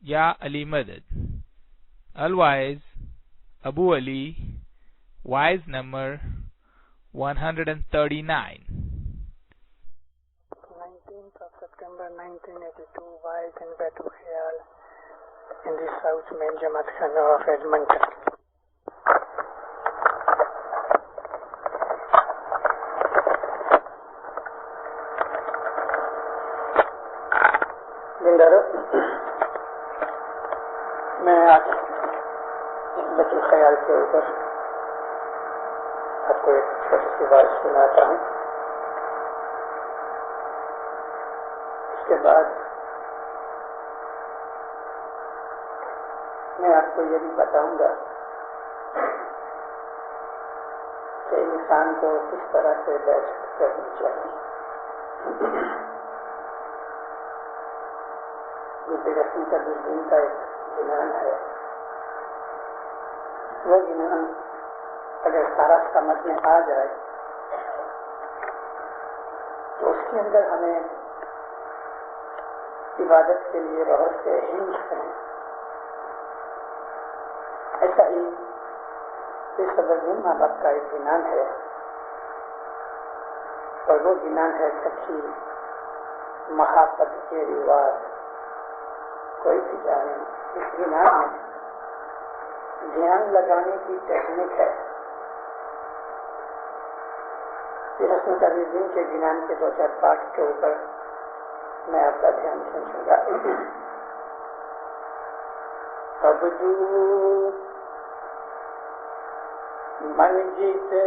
Ya Ali Madad. Otherwise, Abu Ali, wise number 139. 19th of September 1982, wise in Betu Khayal in the South Main Jamaat Khana of Edmonton. Dindaro, میں آج بیت الخیال کے اوپر آپ کو ایک چھوٹی سی بات سناتا ہوں. اس کے بعد میں آپ کو یہ بھی بتاؤں گا کہ انسان کو کس طرح سے بیٹھ کرنی چاہیے. یہ رسم کا دن کا ایک گنان ہے. وہ گنان اگر سارا سمجھ میں آ جائے تو اس کے اندر ہمیں عبادت کے لیے بہت سے ہنٹ ہیں. ایسا ہی اس صدر ماں باپ کا ایک گنان ہے اور وہ گنان ہے سچی محبت کے رواج. کوئی بھی جانے اس گنان میں دھیان لگانے کی ٹیکنیک ہے. رسم کا دن کے گنان کے 2-4 پارٹ کے اوپر میں آپ کا دھیان کھینچوں گا. عبدو من جیتے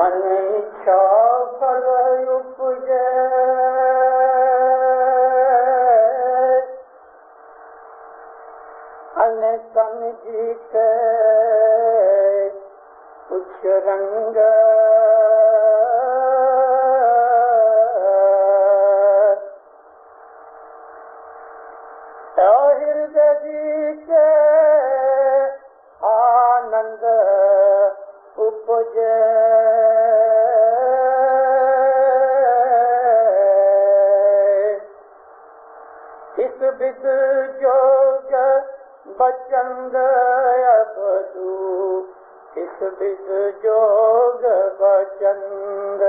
من اچھا پھل اپجے تن جیتے کچھ رنگ ہردے جیتے آنند اپجے اس بد جوگ بچند ابدو اس بد جوگ بچند.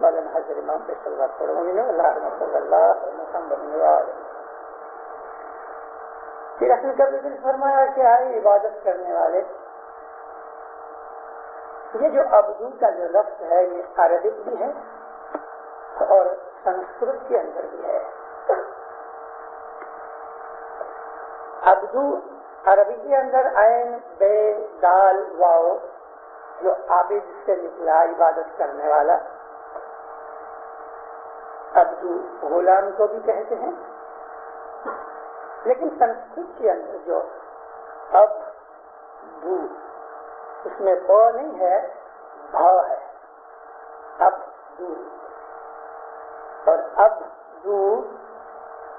مولانا حضرت امام پہ صلوات پڑھو. اللہم صلی اللہ علیہ محمد. پھر اپنے کبھی دن فرمایا کہ آئی عبادت کرنے والے. یہ جو عبدو کا جو لفظ ہے یہ عربک بھی ہے اور سنسکرت کے اندر بھی ہے. عبدو عربی کے اندر عین بے دال واو جو عابد سے نکلا عبادت کرنے والا. عبدو غلام کو بھی کہتے ہیں لیکن سنسکرت کے اندر جو عبدو اس میں ب نہیں ہے بھا ہے. عبدو اور عبدو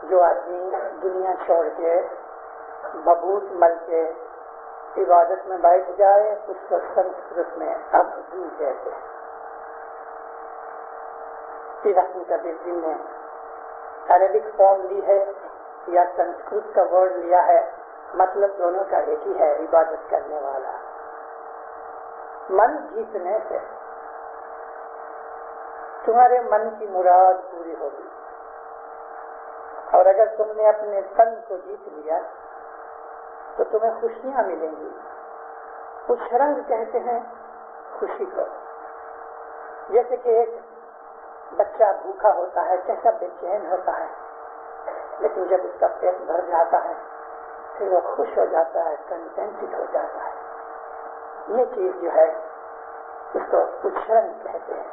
جو آدمی دنیا چھوڑ کے ببوت مل کے عبادت میں بیٹھ جائے اس کو سنسکرت میں عبدو کہتے ہیں. رسم کا دن نے عربک فارم لی ہے یا سنسکرت کا ورڈ لیا ہے. مطلب دونوں کا ایک ہی ہے عبادت کرنے والا. من جیتنے سے تمہارے من کی مراد پوری ہوگی اور اگر تم نے اپنے تن کو جیت لیا تو تمہیں خوشیاں ملیں گی. کچھ رنگ کہتے ہیں خوشی کو. جیسے کہ ایک بچہ بھوکا ہوتا ہے کیسا بے چین ہوتا ہے لیکن جب اس کا پیٹ بھر جاتا ہے پھر وہ خوش ہو جاتا ہے کنٹینٹڈ ہو جاتا ہے. یہ چیز جو ہے اس کو کچھ رنگ کہتے ہیں.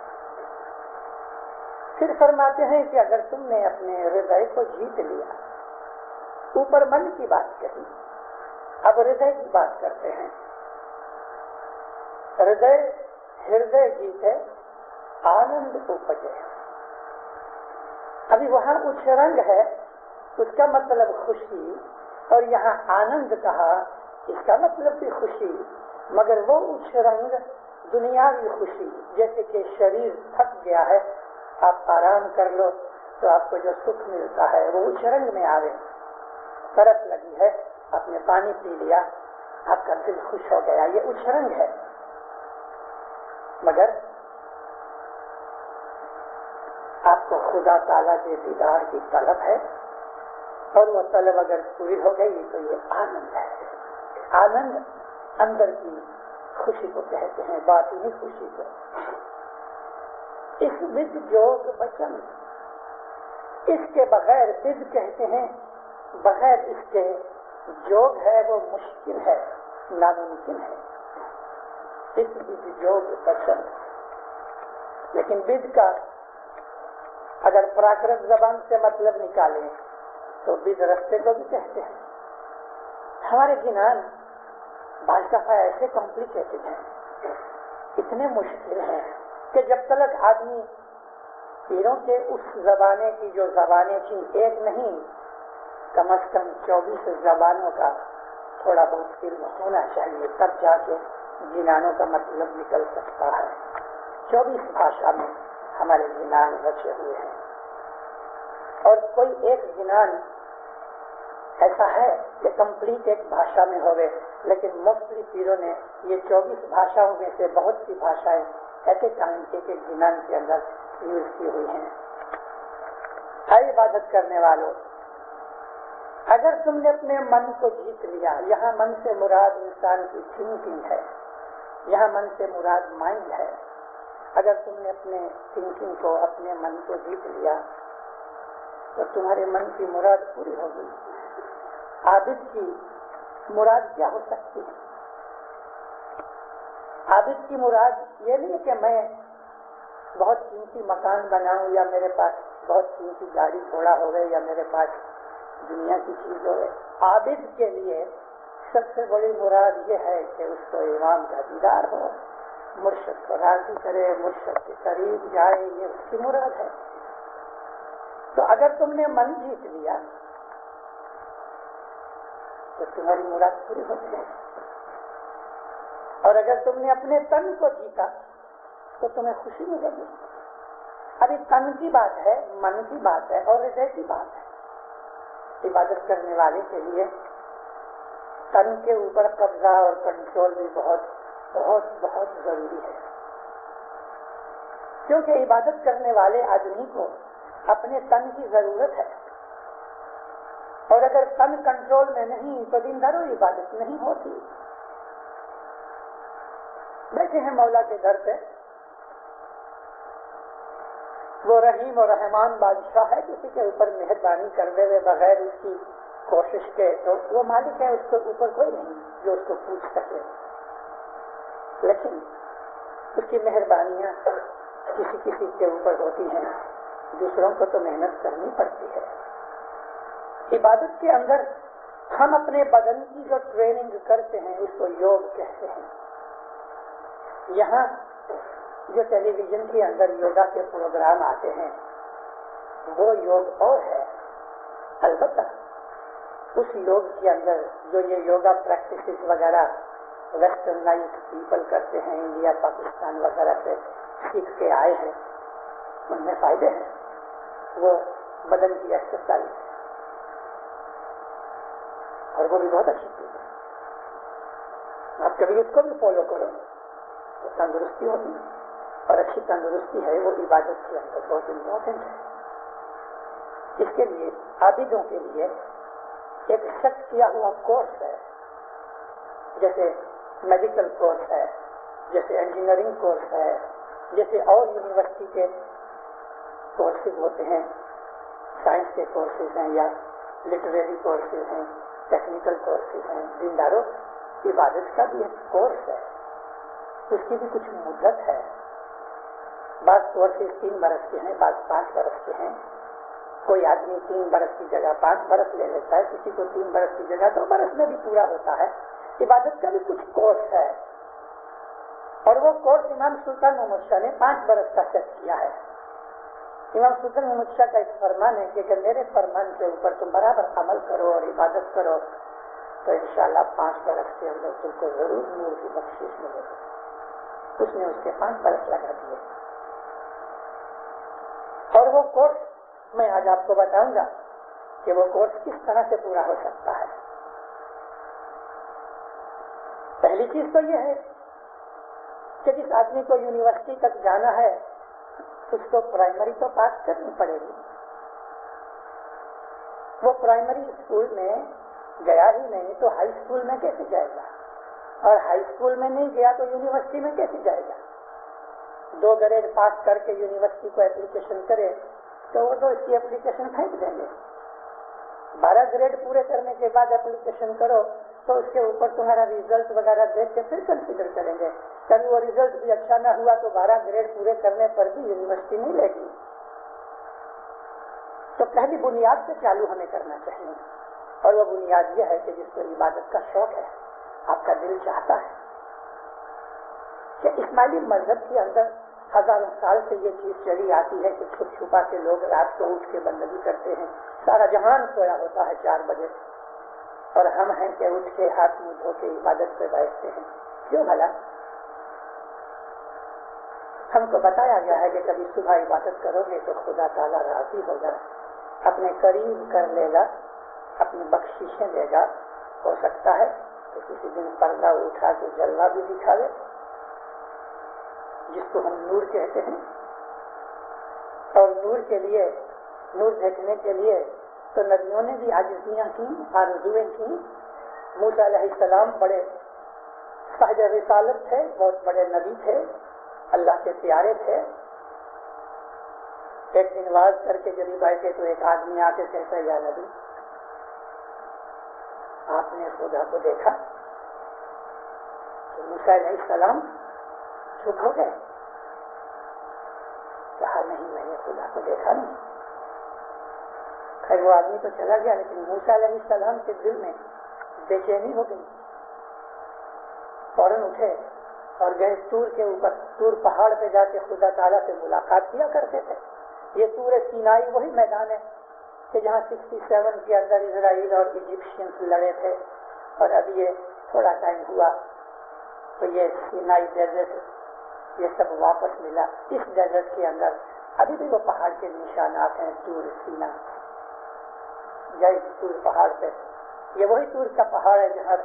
پھر فرماتے ہیں کہ اگر تم نے اپنے ہردے کو جیت لیا. اوپر من کی بات کہی اب ہردے کی بات کرتے ہیں. ہردے جیتے آنند اپجے. ابھی وہاں کچھ رنگ ہے اس کا مطلب خوشی اور یہاں آنند کہا اس کا مطلب بھی خوشی مگر وہ اچھ رنگ دنیاوی خوشی جیسے کہ شریر تھک گیا ہے آپ آرام کر لو تو آپ کو جو سکھ ملتا ہے وہ اس رنگ میں آوے. ترس لگی ہے، آپ نے پانی پی لیا، آپ کا دل خوش ہو گیا، یہ اس رنگ ہے. مگر آپ کو خدا تعالیٰ کے دیدار کی طلب ہے، اور وہ طلب اگر پوری ہو گئی تو یہ آنند ہے. آنند اندر کی خوشی کو کہتے ہیں، باطنی خوشی کو. اس ود جوگ بچن، اس کے بغیر ود کہتے ہیں، بغیر اس کے جوگ ہے وہ مشکل ہے، ناممکن ہے. اس ود جوگ بچن. لیکن ود کا اگر پراکرت زبان سے مطلب نکالیں تو ود رستے کو بھی کہتے ہیں. ہمارے جنان بعض دفعہ ایسے کمپلیکیٹڈ ہیں، اتنے مشکل ہیں کہ جب تک آدمی پیروں کے اس زمانے کی جو زبانیں تھیں، ایک نہیں کم از کم 24 زبانوں کا تھوڑا بہت علم ہونا چاہیے، تب جا کے جنانوں کا مطلب نکل سکتا ہے. 24 بھاشا میں ہمارے جنان رچے ہوئے ہیں، اور کوئی ایک جنان ایسا ہے کہ کمپلیٹ ایک بھاشا میں ہوئے، لیکن موسٹلی پیروں نے یہ 24 بھاشاؤں میں سے بہت سی بھاشائیں ایسے ٹائم ایک ایک جنان کے اندر یوز کی ہوئی ہیں. ہر عبادت کرنے والوں، اگر تم نے اپنے من کو جیت لیا، یہاں من سے مراد انسان کی تھنکنگ ہے، یہاں من سے مراد مائنڈ ہے. اگر تم نے اپنے تھنکنگ کو، اپنے من کو جیت لیا تو تمہارے من کی مراد پوری ہوگی. عابد کی مراد کیا ہو سکتی ہے؟ عابد کی مراد یہ نہیں کہ میں بہت قیمتی مکان بناؤں، یا میرے پاس بہت قیمتی گاڑی گھوڑا ہو گئے، یا میرے پاس دنیا کی چیز ہو گئے. عابد کے لیے سب سے بڑی مراد یہ ہے کہ اس کو امام کا دیدار ہو، مرشد کو راضی کرے، مرشد کے قریب جائے، یہ اس کی مراد ہے. تو اگر تم نے من جیت لیا تو تمہاری مراد پوری ہو جائے. اور اگر تم نے اپنے تن کو جیتا تو تمہیں خوشی ملے گی. ابھی تن کی بات ہے، من کی بات ہے، اور ہردے کی بات ہے. عبادت کرنے والے کے لیے تن کے اوپر قبضہ اور کنٹرول بھی بہت بہت بہت ضروری ہے، کیونکہ عبادت کرنے والے آدمی کو اپنے تن کی ضرورت ہے، اور اگر تن کنٹرول میں نہیں تو دن بھر عبادت نہیں ہوتی. بیٹھے ہیں مولا کے گھر پہ، وہ رحیم اور رحمان بادشاہ ہے، کسی کے اوپر مہربانی کرتے ہوئے بغیر اس کی کوشش کے، تو وہ مالک ہے، اس کے اوپر کوئی نہیں جو اس کو پوچھ سکے. لیکن اس کی مہربانیاں کسی کسی کے اوپر ہوتی ہیں، دوسروں کو تو محنت کرنی پڑتی ہے. عبادت کے اندر ہم اپنے بدن کی جو ٹریننگ کرتے ہیں اس کو یوگ کہتے ہیں. یہاں جو ٹیلی ویژن کے اندر یوگا کے پروگرام آتے ہیں وہ یوگ اور ہے. البتہ اس یوگ کے اندر جو یہ یوگا پریکٹسز وغیرہ ویسٹرنائز پیپل کرتے ہیں، انڈیا پاکستان وغیرہ سے سیکھ کے آئے ہیں، ان میں فائدے ہیں. وہ بدن کی ایکسرسائز ہے اور وہ بھی بہت اچھی چیز ہے. آپ کبھی اس کو بھی فالو کرو تو تندرستی ہوتی ہے، اور اچھی تندرستی ہے وہ عبادت کے اندر بہت امپورٹنٹ ہے. اس کے لیے عابدوں کے لیے ایک سیٹ کیا ہوا کورس ہے، جیسے میڈیکل کورس ہے، جیسے انجینئرنگ کورس ہے، جیسے اور یونیورسٹی کے کورسز ہوتے ہیں، سائنس کے کورسز ہیں یا لٹریری کورسز ہیں، ٹیکنیکل کورسز ہیں. دینداروں عبادت کا بھی ایک کورس ہے، اس کی بھی کچھ مدت ہے. بعض کورسز 3 برس کے ہیں، بعض 5 برس کے ہیں. کوئی آدمی 3 برس کی جگہ 5 برس لے لیتا ہے، کسی کو 3 برس کی جگہ 2 برس میں بھی پورا ہوتا ہے. عبادت کا بھی کچھ کورس ہے، اور وہ کورس امام سلطان محمد شاہ نے 5 برس کا سیٹ کیا ہے. امام سلطان محمد شاہ کا ایک فرمان ہے کہ اگر میرے فرمان کے اوپر تم برابر عمل کرو اور عبادت کرو تو انشاءاللہ 5 برس کے اندر تم کو ضرور نور کی بخشش ملے گی. اس نے اس کے 5 برس لگا دیے. اور وہ کورس میں آج آپ کو بتاؤں گا کہ وہ کورس کس طرح سے پورا ہو سکتا ہے. پہلی چیز تو یہ ہے کہ جس آدمی کو یونیورسٹی تک جانا ہے اس کو پرائمری تو پاس کرنی پڑے گی. وہ پرائمری اسکول میں گیا ہی نہیں تو ہائی اسکول میں کیسے جائے گا, اور ہائی اسکول میں نہیں گیا تو یونیورسٹی میں کیسے جائے گا. 2 گریڈ پاس کر کے یونیورسٹی کو اپلیکیشن کرے تو وہ تو اس کی اپلیکیشن پھینک دیں گے. 12 گریڈ پورے کرنے کے بعد اپلیکیشن کرو تو اس کے اوپر تمہارا ریزلٹ وغیرہ دیکھ کے پھر کنسیڈر کریں گے. کبھی وہ ریزلٹ بھی اچھا نہ ہوا تو 12 گریڈ پورے کرنے پر بھی یونیورسٹی نہیں لے گی. تو پہلی بنیاد سے چالو ہمیں کرنا چاہیے, اور وہ بنیاد یہ ہے کہ جس کو عبادت کا شوق ہے, آپ کا دل چاہتا ہے کہ اسماعیلی مذہب کے اندر ہزاروں سال سے یہ چیز چلی آتی ہے کہ چھپ چھپا کے لوگ رات کو اٹھ کے بندگی کرتے ہیں. سارا جہان سویا ہوتا ہے 4 بجے, اور ہم ہیں کہ اٹھ کے ہاتھ منہ دھو کے عبادت پہ بیٹھتے ہیں. کیوں بھلا؟ ہم کو بتایا گیا ہے کہ کبھی صبح عبادت کرو گے تو خدا تعالیٰ راضی ہوگا, اپنے قریب کر لے گا, اپنی بخششیں دے گا. ہو سکتا ہے کہ کسی دن پردہ اٹھا کے جلوہ بھی دکھاوے, جس کو ہم نور کہتے ہیں. اور نور دیکھنے کے لیے تو نبیوں نے بھی عاجزیاں کی, آرزویں کی. موسیٰ علیہ السلام بڑے صاحب رسالت تھے, بہت بڑے نبی تھے, اللہ کے پیارے تھے. ایک دن واز کر کے جب بیٹھے تو ایک آدمی آ کے کہتا ہے, یا نبی آپ نے خدا کو دیکھا؟ تو موسیٰ علیہ السلام چپ ہو گئے. کہا نہیں, میں نے خدا کو دیکھا نہیں. خیر وہ آدمی تو چلا گیا, لیکن موسیٰ علیہ السلام کے دل میں بے چینی ہو گئی. فوراً اٹھے اور گئے طور کے اوپر. طور پہاڑ پہ جا کے خدا تعالیٰ سے ملاقات کیا کرتے تھے. یہ طور سینائی وہی میدان ہے کہ جہاں 67 کے اندر اسرائیل اور ایجپشینس لڑے تھے, اور ابھی یہ تھوڑا ٹائم ہوا تو یہ سینائی ڈیزرٹ یہ سب واپس ملا. اس ڈیزرٹ کے اندر ابھی بھی وہ پہاڑ کے نشانات ہیں. طور سینا گئے طور پہاڑ پہ. یہ وہی طور کا پہاڑ ہے جہاں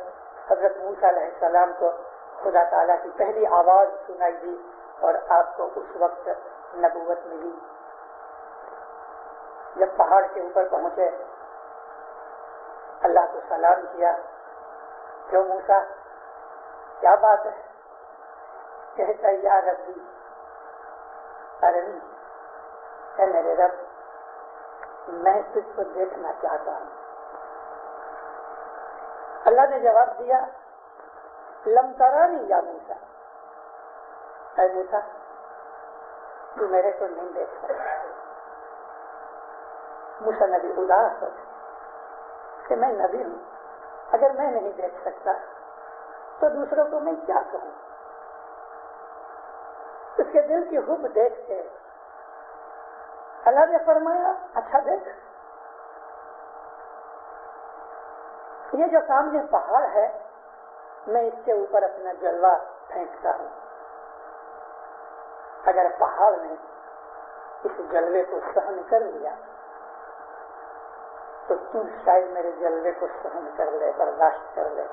حضرت موسیٰ علیہ السلام کو خدا تعالیٰ کی پہلی آواز سنائی دی اور آپ کو اس وقت نبوت ملی. جب پہاڑ کے اوپر پہنچے, اللہ کو سلام کیا. کیوں موسیٰ, کیا بات ہے؟ کہتا یا ربی ارنی, اے میرے رب میں تجھ کو دیکھنا چاہتا ہوں. اللہ نے جواب دیا, لم ترانی یا موسیٰ, اے موسیٰ تو میرے کو نہیں دیکھ سکتا. موسیٰ نبی اداس ہو کہ میں نبی ہوں, اگر میں نہیں دیکھ سکتا تو دوسروں کو میں کیا کہوں. اس کے دل کی حب دیکھ کے اللہ نے فرمایا, اچھا دیکھ, یہ جو سامنے پہاڑ ہے میں اس کے اوپر اپنا جلوہ پھینکتا ہوں. اگر پہاڑ نے اس جلوے کو سہن کر لیا تو تم شاید میرے جلوے کو سہن کر لے, برداشت کر لے.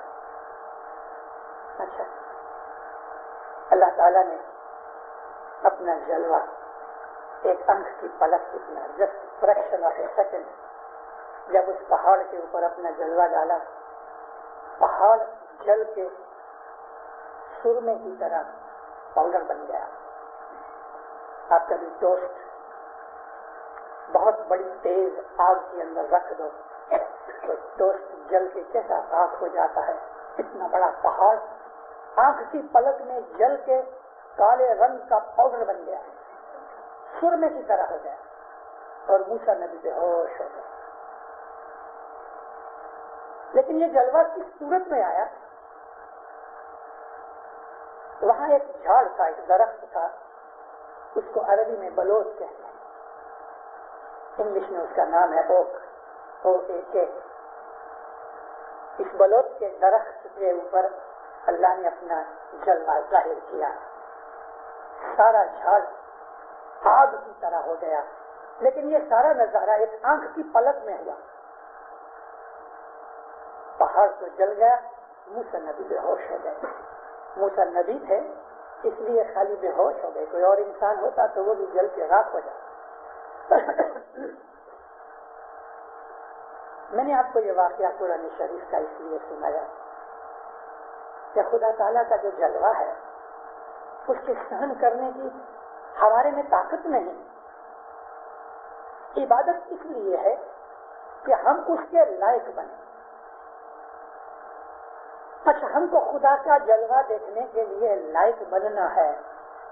اچھا, اللہ تعالیٰ نے اپنا جلوہ ایک آنکھ کی پلک جتنا, just fraction of a second, جب اس پہاڑ کے اوپر اپنا جلوہ ڈالا, پہاڑ جل کے سرمے کی طرح پاؤڈر بن گیا. آپ کبھی ٹوسٹ بہت بڑی تیز آگ کے اندر رکھ دو تو ٹوسٹ جل کے کیسا راکھ ہو جاتا ہے. اتنا بڑا پہاڑ آنکھ کی پلک میں جل کے کالے رنگ کا پاؤڈر بن گیا, سرمے کی طرح ہو گیا, اور موسیٰ نبی بے ہوش ہو گیا. لیکن یہ جلوہ کس صورت میں آیا؟ وہاں ایک جھاڑ تھا, ایک درخت تھا, اس کو عربی میں بلوط کہتے ہیں, انگلش میں اس کا نام ہے اوک, OAK. اس بلوط کے درخت کے اوپر اللہ نے اپنا جلوہ ظاہر کیا. سارا جھاڑ آگ کی طرح ہو گیا, لیکن یہ سارا نظارہ ایک آنکھ کی پلک میں ہوا. پہاڑ تو جل گیا, موسیٰ نبی بے ہوش ہو گئے. موسیٰ نبی تھے اس لیے خالی بے ہوش ہو گئے, کوئی اور انسان ہوتا تو وہ بھی جل کے راکھ ہو جاتا. میں نے آپ کو یہ واقعہ قرآن شریف کا اس لیے سنایا کہ خدا تعالیٰ کا جو جلوہ ہے اس کے سہن کرنے کی ہمارے میں طاقت نہیں. عبادت اس لیے ہے کہ ہم اس کے لائق بنیں. اچھا, ہم کو خدا کا جلوہ دیکھنے کے لیے لائق بننا ہے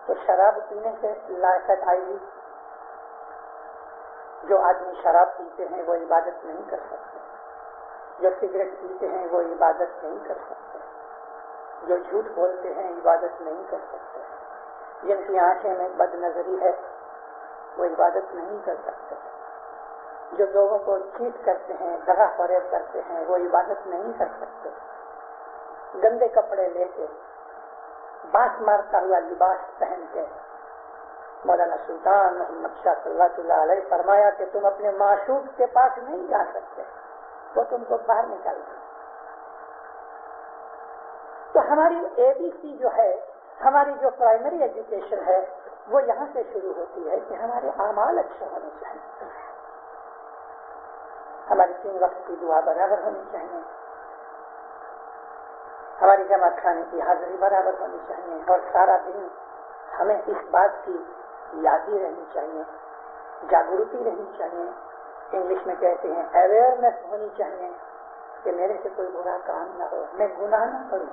تو شراب پینے سے لائقت آئے گی. جو آدمی شراب پیتے ہیں وہ عبادت نہیں کر سکتے, جو سگریٹ پیتے ہیں وہ عبادت نہیں کر سکتے, جو جھوٹ بولتے ہیں عبادت نہیں کر سکتے, جن کی آنکھیں میں بد نظری ہے وہ عبادت نہیں کر سکتے, جو لوگوں کو چیٹ کرتے ہیں, دغا فریب کرتے ہیں, وہ عبادت نہیں کر سکتے. گندے کپڑے لے کے, بانس مارتا ہوا لباس پہن کے, مولانا سلطان محمد شاہ صلی اللہ علیہ فرمایا کہ تم اپنے معشوق کے پاس نہیں جا سکتے, وہ تم کو باہر نکال دیں. تو ہماری ABC جو ہے, ہماری جو پرائمری ایجوکیشن ہے وہ یہاں سے شروع ہوتی ہے کہ ہمارے اعمال اچھے ہونے چاہیے, ہماری 3 وقت کی دعا برابر ہونی چاہیے, ہماری جماعت خانے کی حاضری برابر ہونی چاہیے, اور سارا دن ہمیں اس بات کی یادی رہنی چاہیے, جاگرتی رہنی چاہیے, انگلش میں کہتے ہیں اویئرنیس ہونی چاہیے کہ میرے سے کوئی برا کام نہ ہو, میں گناہ نہ کروں.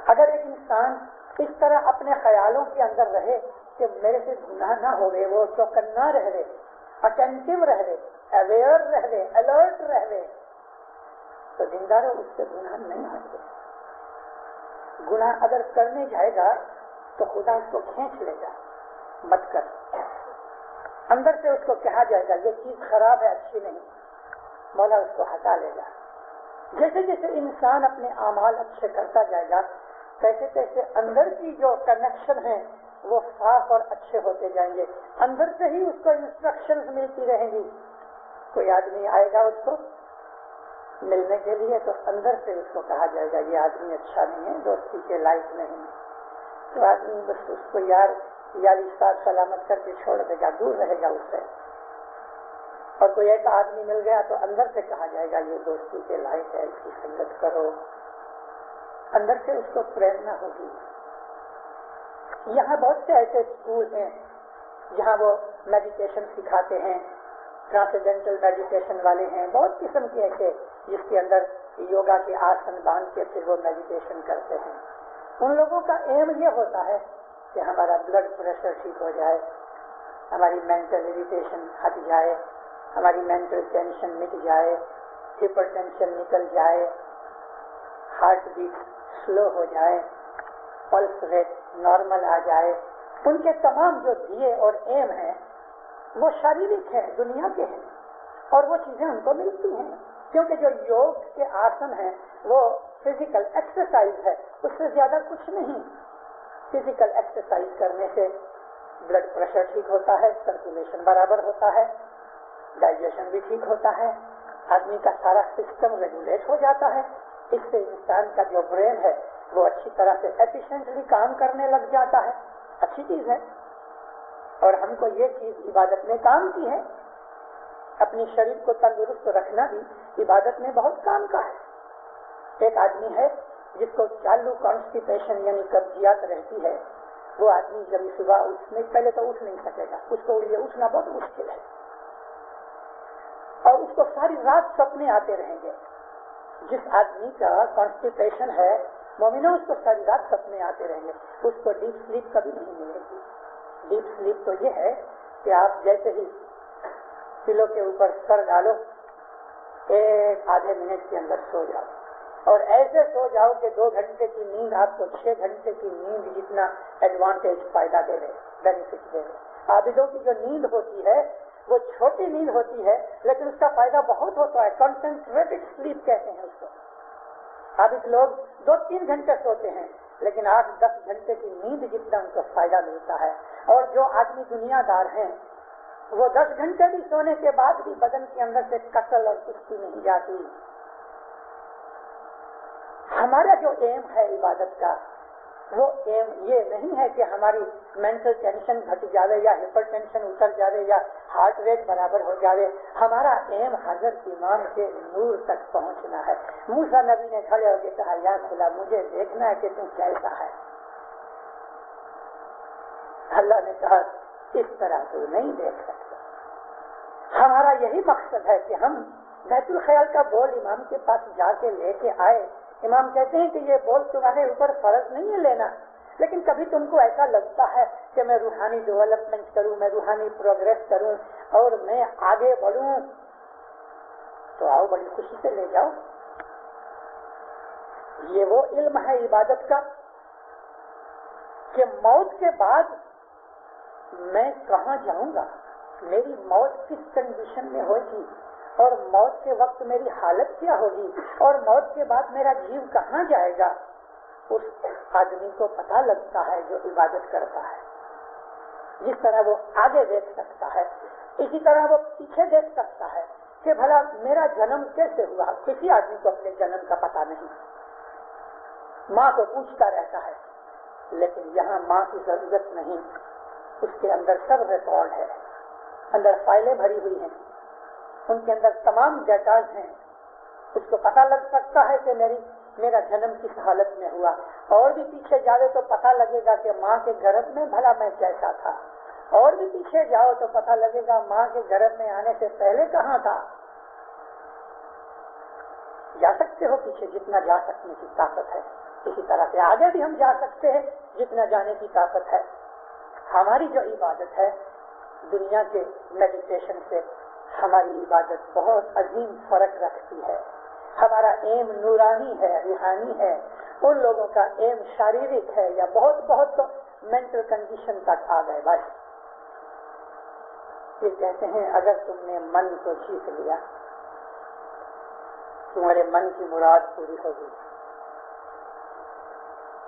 اگر ایک انسان اس طرح اپنے خیالوں کے اندر رہے کہ میرے سے گناہ نہ ہوئے, وہ چوکنا رہے, اٹینٹیو رہے, اویئر رہے, الرٹ رہے, تو دینداروں اس سے گناہ نہیں ہوں گے. گناہ اگر کرنے جائے گا تو خدا اس کو کھینچ لے گا, مت کر. اندر سے اس کو کہا جائے گا یہ چیز خراب ہے, اچھی نہیں, مولا اس کو ہٹا لے گا. جیسے جیسے انسان اپنے اعمال اچھے کرتا جائے گا تیسے تیسے اندر کی جو کنیکشن ہے وہ صاف اور اچھے ہوتے جائیں گے. اندر سے ہی اس کو انسٹرکشنز ملتی رہیں گی. کوئی آدمی آئے گا اس کو ملنے کے لیے تو اندر سے اس کو کہا جائے گا یہ آدمی اچھا نہیں ہے, دوستی کے لائق نہیں, تو آدمی بس اس کو یار سلامت کر کے چھوڑ دے گا, دور رہے گا اس سے. اور کوئی ایسا آدمی مل گیا تو اندر سے کہا جائے گا یہ دوستی کے لائق ہے, اس کی سنگت کرو. اندر سے اس کو پریرنا ہوگی. یہاں بہت سے ایسے اسکول ہیں جہاں وہ میڈیٹیشن سکھاتے ہیں, ٹرانسینڈنٹل میڈیٹیشن والے ہیں, بہت قسم کے ایسے جس کے اندر یوگا کے آسن باندھ کے پھر وہ میڈیٹیشن کرتے ہیں. ان لوگوں کا ایم یہ ہوتا ہے کہ ہمارا بلڈ پریشر ٹھیک ہو جائے, ہماری مینٹل اریٹیشن ہٹ جائے, ہماری مینٹل ٹینشن مٹ جائے, ہائپر ٹینشن نکل جائے, ہارٹ بیٹ سلو ہو جائے, پلس ریٹ نارمل آ جائے. ان کے تمام جو دیے اور ایم ہیں وہ شاریرک ہیں, دنیا کے ہیں, اور وہ چیزیں ان کو ملتی ہیں کیونکہ جو یوگ کے آسن ہیں وہ فزیکل ایکسرسائز ہے, اس سے زیادہ کچھ نہیں. فزیکل ایکسرسائز کرنے سے بلڈ پریشر ٹھیک ہوتا ہے, سرکولیشن برابر ہوتا ہے, ڈائجیشن بھی ٹھیک ہوتا ہے, آدمی کا سارا سسٹم ریگولیٹ ہو جاتا ہے. اس سے انسان کا جو برین ہے وہ اچھی طرح سے ایفیشینٹلی کام کرنے لگ جاتا ہے. اچھی چیز ہے, اور ہم کو یہ چیز عبادت میں کام کی ہے. اپنی شریر کو تندرست رکھنا بھی عبادت میں بہت کام کا ہے. ایک آدمی ہے جس کو چالو کانسٹیپیشن یعنی قبضیات رہتی ہے, وہ آدمی جب صبح اٹھنے پہلے تو اٹھ نہیں سکے گا, اس کو یہ اٹھنا بہت مشکل ہے, اور اس کو ساری رات سپنے آتے رہیں گے. جس آدمی کا کانسٹیپیشن ہے مومنوں, اس کو ساری رات سپنے آتے رہیں گے, اس کو ڈیپ سلیپ کبھی نہیں ملے گی. ڈیپ سلیپ تو یہ ہے کہ آپ جیسے ہی پلو کے اوپر سر ڈالو, 1-آدھے منٹ کے اندر سو جاؤ, اور ایسے سو جاؤ کہ 2 گھنٹے کی نیند آپ کو 6 گھنٹے کی نیند جتنا ایڈوانٹیج فائدہ دے رہے, بینیفٹ دے رہے. عابدوں کی جو نیند ہوتی ہے وہ چھوٹی نیند ہوتی ہے لیکن اس کا فائدہ بہت ہوتا ہے. کنسنٹریٹڈ سلیپ کہتے ہیں اس کو. عابد لوگ 2-3 گھنٹے سوتے ہیں لیکن 8-10 گھنٹے کی نیند جتنا ان کو فائدہ ملتا ہے. اور جو آدمی دنیا دار ہیں وہ 10 گھنٹے بھی سونے کے بعد بھی بدن کے اندر سے کسل اور سستی نہیں جاتی. ہمارا جو ایم ہے عبادت کا، وہ ایم یہ نہیں ہے کہ ہماری مینٹل ٹینشن گھٹ جاوے یا ہائپر ٹینشن اتر جاوے یا ہارٹ ریٹ برابر ہو جاوے. ہمارا ایم حضرت امام کے نور تک پہنچنا ہے. موسیٰ نبی نے کھڑے ہو کے کہا یا خدا مجھے دیکھنا ہے کہ تم کیسا ہے. اللہ نے کہا اس طرح تو نہیں دیکھ سکتا. ہمارا یہی مقصد ہے کہ ہم بیت الخیال کا بول امام کے پاس جا کے لے کے آئے. امام کہتے ہیں کہ یہ بول تمہارے اوپر فرض نہیں ہے لینا، لیکن کبھی تم کو ایسا لگتا ہے کہ میں روحانی ڈیولپمنٹ کروں، میں روحانی پروگریس کروں اور میں آگے بڑھوں، تو آؤ بڑی خوشی سے لے جاؤ. یہ وہ علم ہے عبادت کا کہ موت کے بعد میں کہاں جاؤں گا، میری موت کس کنڈیشن میں ہوگی، اور موت کے وقت میری حالت کیا ہوگی، اور موت کے بعد میرا جیو کہاں جائے گا. اس آدمی کو پتہ لگتا ہے جو عبادت کرتا ہے. جس طرح وہ آگے دیکھ سکتا ہے، اسی طرح وہ پیچھے دیکھ سکتا ہے کہ بھلا میرا جنم کیسے ہوا. کسی آدمی کو اپنے جنم کا پتہ نہیں، ماں کو پوچھتا رہتا ہے، لیکن یہاں ماں کی ضرورت نہیں. اس کے اندر سب ریکارڈ ہے، اندر فائلیں بھری ہوئی ہیں، ان کے اندر تمام ڈیٹاز ہیں. اس کو پتہ لگ سکتا ہے کہ میرا جنم کس حالت میں ہوا. اور بھی پیچھے جاؤ تو پتہ لگے گا کہ ماں کے گرب میں بھلا میں کیسا تھا. اور بھی پیچھے جاؤ تو پتہ لگے گا ماں کے گرب میں آنے سے پہلے کہاں تھا. جا سکتے ہو پیچھے جتنا جا سکنے کی طاقت ہے، اسی طرح سے آگے بھی ہم جا سکتے ہیں جتنا جانے کی طاقت ہے. ہماری جو عبادت ہے دنیا کے میڈیٹیشن سے ہماری عبادت بہت عظیم فرق رکھتی ہے. ہمارا ایم نورانی ہے، روحانی ہے. ان لوگوں کا ایم شاریرک ہے یا بہت بہت مینٹل کنڈیشن تک آ گئے. بس یہ کہتے ہیں اگر تم نے من کو جیت لیا تمہارے من کی مراد پوری ہوگی.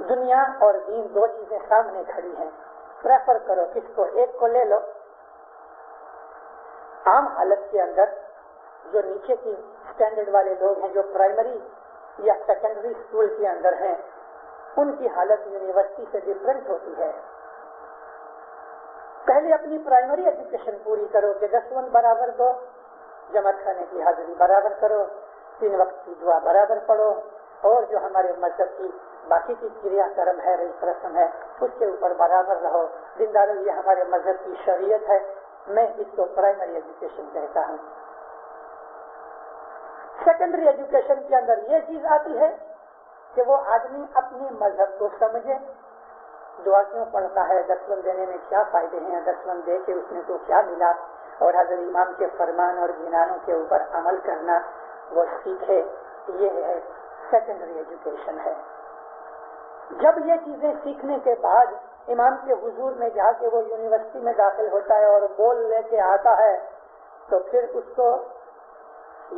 دنیا اور دین دو چیزیں سامنے کھڑی ہیں، پریفر کرو کس کو، ایک کو لے لو. عام حالت کے اندر جو نیچے کی اسٹینڈرڈ والے لوگ ہیں، جو پرائمری یا سیکنڈری اسکول کے اندر ہیں، ان کی حالت یونیورسٹی سے ڈفرینٹ ہوتی ہے. پہلے اپنی پرائمری ایجوکیشن پوری کرو کہ 10 وقت برابر دو، جماعت خانے کی حاضری برابر کرو، 3 وقت کی دعا برابر پڑھو، اور جو ہمارے مذہب کی باقی کی کریا کرم ہے، رسم ہے، اس کے اوپر برابر رہو. دیندارو یہ ہمارے مذہب کی شریعت ہے. میں اس کو پرائمری ایجوکیشن کہتا ہوں. سیکنڈری ایجوکیشن کے اندر یہ چیز آتی ہے کہ وہ آدمی اپنی مذہب کو سمجھے. دعا کیوں پڑھتا ہے، 10 وقت دینے میں کیا فائدے ہیں، 10 وقت دے کے اس نے کو کیا ملا، اور حضرت امام کے فرمان اور گنانوں کے اوپر عمل کرنا وہ سیکھے. یہ ہے سیکنڈری ایجوکیشن ہے. جب یہ چیزیں سیکھنے کے بعد امام کے حضور میں جا کے وہ یونیورسٹی میں داخل ہوتا ہے اور بول لے کے آتا ہے، تو پھر اس کو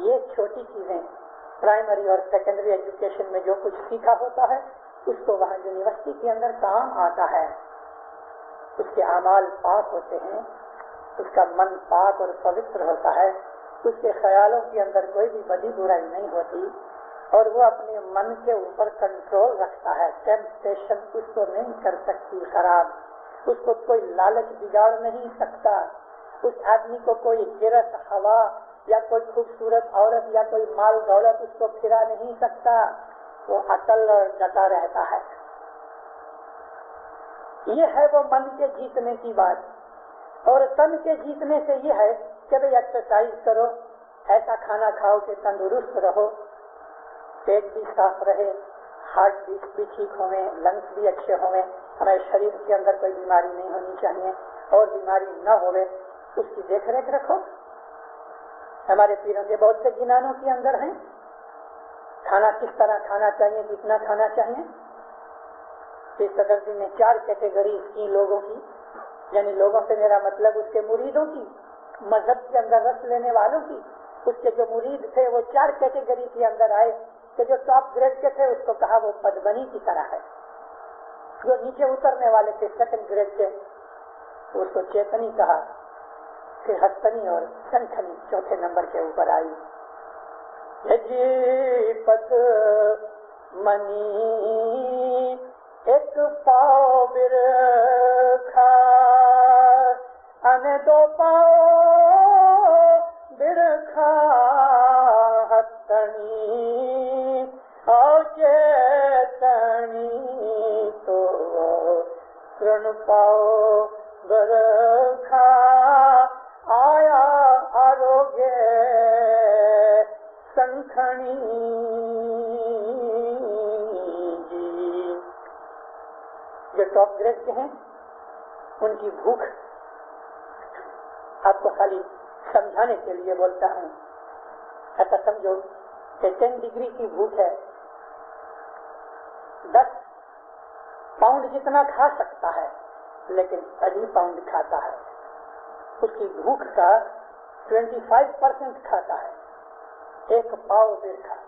یہ چھوٹی چیزیں پرائمری اور سیکنڈری ایجوکیشن میں جو کچھ سیکھا ہوتا ہے اس کو وہاں یونیورسٹی کے اندر کام آتا ہے. اس کے اعمال پاک ہوتے ہیں، اس کا من پاک اور پوتر ہوتا ہے، اس کے خیالوں کے اندر کوئی بھی بدی برائی نہیں ہوتی، اور وہ اپنے من کے اوپر کنٹرول رکھتا ہے. ٹیمپٹیشن اس کو نہیں کر سکتی خراب، اس کو کوئی لالچ بگاڑ نہیں سکتا. اس آدمی کو کوئی گرت ہوا یا کوئی خوبصورت عورت یا کوئی مال دولت اس کو پھرا نہیں سکتا. وہ اٹل اور ڈٹا رہتا ہے. یہ ہے وہ من کے جیتنے کی بات. اور تن کے جیتنے سے یہ ہے کہ بھائی ایکسرسائز کرو، ایسا کھانا کھاؤ کہ تندرست رہو، پیٹ بھی صاف رہے، ہارٹ بیٹ بھی ٹھیک ہوئے، لنگس بھی اچھے ہوئے، ہمارے شریر کے اندر کوئی بیماری نہیں ہونی چاہیے، اور بیماری نہ ہوئے اس کی دیکھ ریکھ رکھو. ہمارے پیروں کے بہت سے گنانوں کے اندر ہیں کھانا کس طرح کھانا چاہیے، کتنا کھانا چاہیے. اس صدر جی نے 4 کیٹیگریز کی لوگوں کی، یعنی لوگوں سے میرا مطلب اس کے مریدوں کی، مذہب کے اندر رس لینے والوں کی. اس کے جو مرید تھے وہ 4 کیٹیگری کے اندر آئے کہ جو ٹاپ گریڈ کے تھے اس کو کہا وہ پدمنی کی طرح ہے، جو نیچے اترنے والے تھے سیکنڈ گریڈ کے اس کو چیتنی کہا. پھر ہستنی اور سنکھنی چوتھے نمبر کے اوپر آئی. جی پد منی ایک پاؤ برکھا ان دو پاؤ برکھا ہستنی اور چیتنی تو ترن پاؤ برکھا آیا آروگے سنکھنی. جو ٹاپ گریڈ کے ہیں ان کی بھوک آپ کو خالی سمجھانے کے لیے بولتا ہوں. ایسا سمجھو کہ 10 ڈگری کی بھوک ہے, 10 پاؤنڈ جتنا کھا سکتا ہے لیکن 2.5 پاؤنڈ کھاتا ہے. اس کی بھوک کا 25% کھاتا ہے. 1 پاؤ برکھا,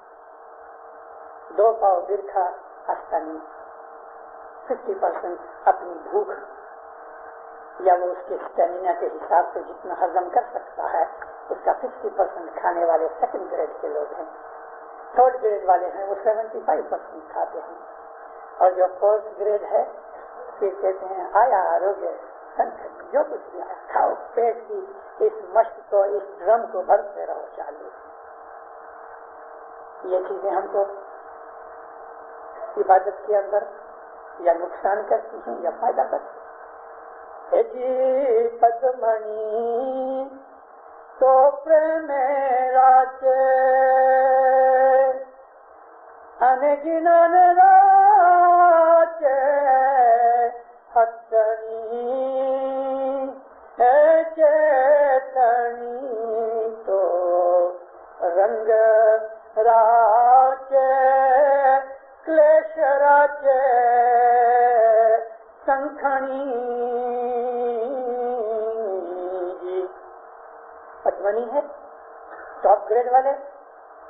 2 پاؤ برکھا ہستنی, 50% اپنی بھوک یا وہ اس کے اسٹیمنا کے حساب سے جتنا ہضم کر سکتا ہے اس کا 50% کھانے والے سیکنڈ گریڈ کے لوگ ہیں. تھرڈ گریڈ والے ہیں وہ 75% کھاتے ہیں. اور جو فورتھ گریڈ ہے پھر کہتے ہیں آیا آروگے سنکھنی, جو کچھ بھی آیا کھاؤ, پیٹ کی اس مشق کو, اس ڈرم کو بھرتے رہو چالو. یہ چیزیں ہم کو عبادت کے اندر یا نقصان کرتی ہیں یا فائدہ کرتی ہیں. جی پدمنی تو پریم راجے انگنن راجے ہستنی چیتنی تو رنگ راجے کلیش راجے سنکھنی. پدمنی ہے ٹاپ گریڈ والے,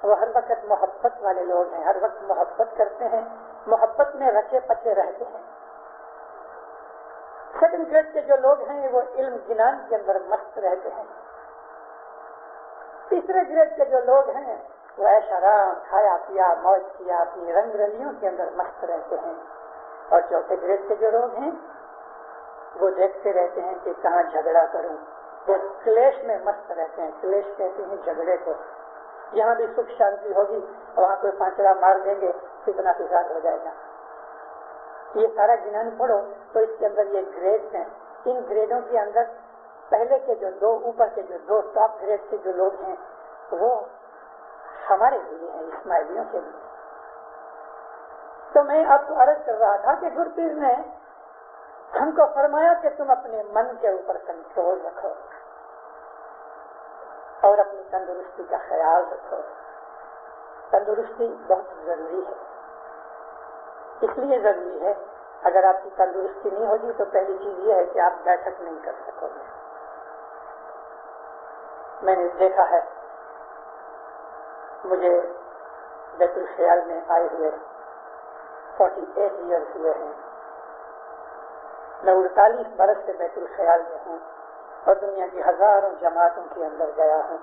وہ ہر وقت محبت والے لوگ ہیں, ہر وقت محبت کرتے ہیں, محبت میں رچے پچے رہتے ہیں. سیکنڈ گریڈ کے جو لوگ ہیں وہ علم جنان کے اندر مست رہتے ہیں. تیسرے گریڈ کے جو لوگ ہیں وہ عیش آرام, کھایا پیا, موج کیا, اپنی رنگ رلیوں کے اندر مست رہتے ہیں. اور چوتھے گریڈ کے جو لوگ ہیں وہ دیکھتے رہتے ہیں کہ کہاں جھگڑا کروں, وہ کلیش میں مست رہتے ہیں. کلیش کہتے ہیں جھگڑے کو. یہاں بھی سکھ شانتی ہوگی, وہاں کوئی پانچڑا مار دیں گے, فتنہ فساد ہو جائے گا. یہ سارا جنان پڑھو تو اس کے اندر یہ گریڈ ہیں. ان گریڈوں کے اندر پہلے کے جو 2 اوپر کے جو 2 ٹاپ گریڈ کے جو لوگ ہیں وہ ہمارے لیے ہیں, اسماعیلیوں کے لیے. تو میں آپ کو عرض کر رہا تھا کہ گرو پیر نے ہم کو فرمایا کہ تم اپنے من کے اوپر کنٹرول رکھو اور اپنی تندرستی کا خیال رکھو. تندرستی بہت ضروری ہے. اس لیے ضروری ہے, اگر آپ کی تندرستی نہیں ہوگی تو پہلی چیز یہ ہے کہ آپ بیٹھک نہیں کر سکو گے. میں نے دیکھا ہے, مجھے بیت الخیال میں آئے ہوئے 48 ایئرس ہوئے ہیں. میں 48 برس سے بیت الخیال میں ہوں اور دنیا کی ہزاروں جماعتوں کے اندر گیا ہوں.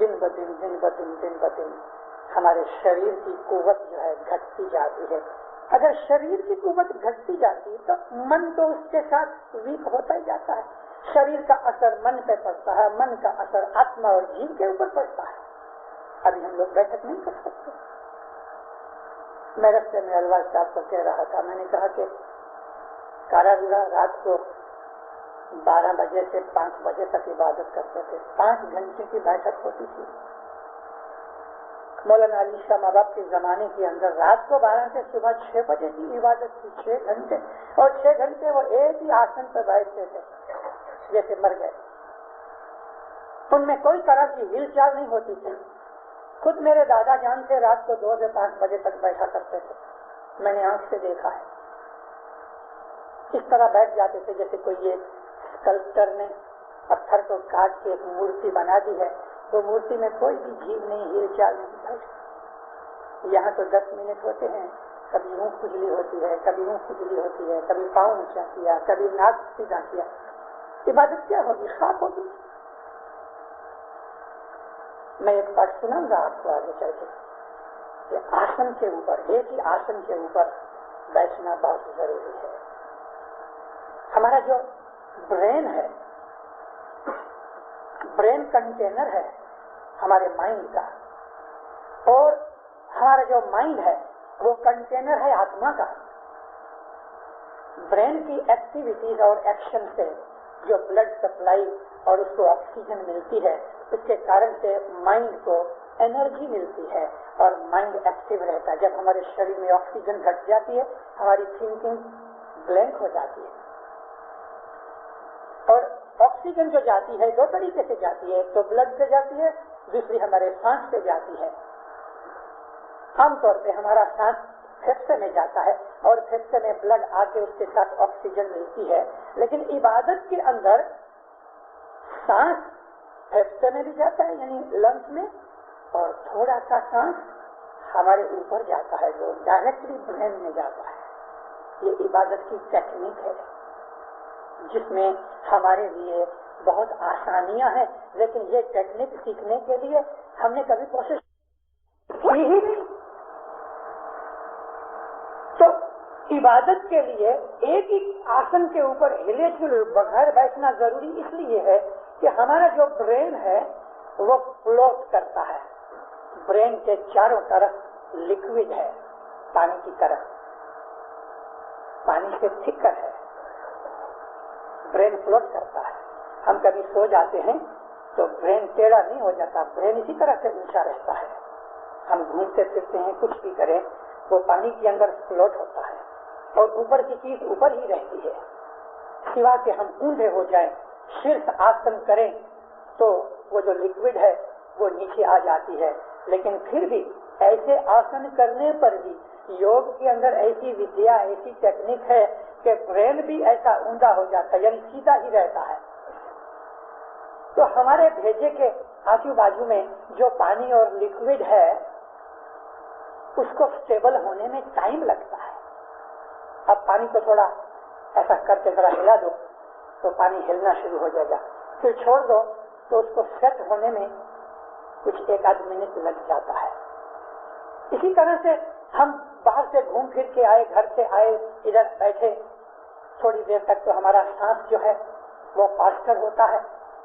دن بدن ہمارے شریر کی قوت جو ہے گھٹتی جاتی ہے. اگر شریر کی قوت گھٹتی جاتی ہے تو من تو اس کے ساتھ ویک ہوتا ہی جاتا ہے. شریر کا اثر من پہ پڑتا ہے, من کا اثر آتما اور جین کے اوپر پڑتا ہے. ابھی ہم لوگ بیٹھک نہیں کر سکتے. میں رستے میں الواز صاحب کو کہہ رہا تھا, میں نے کہا کہ کاراگوڑا رات کو 12 بجے سے 5 بجے تک عبادت کرتے تھے. 5 گھنٹے کی بیٹھک ہوتی تھی. مولانا علی شاہ ماں باپ کے زمانے کے اندر رات کو 12 سے صبح 6 بجے کی عبادت تھی. 6 گھنٹے, اور 6 گھنٹے وہ ایک ہی آسن پر بیٹھتے تھے جیسے مر گئے. ان میں کوئی طرح کی ہل چال نہیں ہوتی تھی. خود میرے دادا جان سے رات کو 2 سے 5 بجے تک بیٹھا کرتے تھے. میں نے آنکھ سے دیکھا ہے. اس طرح بیٹھ جاتے تھے جیسے کوئی ایک اسکلپٹر نے پتھر کو کاٹ کے ایک مورتی بنا دی ہے. وہ مورتی میں کوئی بھی جھیل نہیں, ہل چال نہیں. یہاں تو 10 منٹ ہوتے ہیں, کبھی یوں کھجلی ہوتی ہے, کبھی یوں کھجلی ہوتی ہے, کبھی پاؤں اونچا کیا, کبھی ناک سیدھا کیا. عبادت کیا ہوگی؟ خاک ہوگی. میں ایک بات سناؤں گا آپ کو آگے چل کے کہ آسن کے اوپر، ایک ہی آسن کے اوپر بیٹھنا بہت ضروری ہے. ہمارا جو برین ہے، برین کنٹینر ہے ہمارے مائنڈ کا، اور ہمارا جو مائنڈ ہے وہ کنٹینر ہے آتما کا. برین کی ایکٹیویٹیز اور ایکشن سے جو بلڈ سپلائی اور اس کو آکسیجن ملتی ہے، اس کے کارن سے مائنڈ کو انرجی ملتی ہے اور مائنڈ ایکٹیو رہتا ہے. جب ہمارے شریر میں آکسیجن گھٹ جاتی ہے ہماری تھنکنگ بلینک ہو جاتی ہے. اور آکسیجن جو جاتی ہے دو طریقے سے جاتی ہے، ایک تو بلڈ سے جاتی ہے، دوسری ہمارے سانس سے جاتی ہے. عام طور پہ ہمارا سانس پھیپھڑے میں جاتا ہے اور پھیپھڑے میں بلڈ آ کے اس کے ساتھ آکسیجن ملتی ہے. لیکن عبادت کے اندر سانس پھیپھڑے میں بھی جاتا ہے یعنی لنگس میں، اور تھوڑا سا سانس ہمارے اوپر جاتا ہے جو ڈائریکٹلی برین میں جاتا ہے. یہ عبادت کی ٹیکنیک ہے جس میں ہمارے لیے بہت آسانیاں ہیں، لیکن یہ ٹیکنیک سیکھنے کے لیے ہم نے کبھی کوشش کی ہی نہیں. تو عبادت کے لیے ایک ہی آسن کے اوپر ہلے جلے بغیر بیٹھنا ضروری اس لیے ہے کہ ہمارا جو برین ہے وہ فلوٹ کرتا ہے. برین کے چاروں طرف لکوڈ ہے، پانی کی طرح، پانی سے تھکر ہے. برین فلوٹ کرتا ہے. ہم کبھی سو جاتے ہیں تو برین ٹیڑھا نہیں ہو جاتا، برین اسی طرح سے اونچا رہتا ہے. ہم گھومتے پھرتے ہیں، کچھ بھی کریں، وہ پانی کے اندر فلوٹ ہوتا ہے اور اوپر کی چیز اوپر ہی رہتی ہے. سوا کہ ہم اونڈے ہو جائیں، شرس آسن کریں تو وہ جو لکوڈ ہے وہ نیچے آ جاتی ہے. لیکن پھر بھی ایسے آسن کرنے پر بھی یوگ کے اندر ایسی ودیا، ایسی ٹیکنیک ہے کہ برین بھی ایسا اونڈا ہو جاتا ہے یعنی سیدھا ہی رہتا ہے. تو ہمارے بھیجے کے آجو بازو میں جو پانی اور لکوڈ ہے اس کو اسٹیبل ہونے میں ٹائم لگتا ہے. اب پانی کو تھوڑا ایسا کر کے ذرا ہلا دو تو پانی ہلنا شروع ہو جائے گا، پھر چھوڑ دو تو اس کو سیٹ ہونے میں کچھ ایک آدھ منٹ لگ جاتا ہے. اسی طرح سے ہم باہر سے گھوم پھر کے آئے، گھر سے آئے، ادھر بیٹھے تھوڑی دیر تک تو ہمارا سانس جو ہے وہ فاسٹر ہوتا ہے.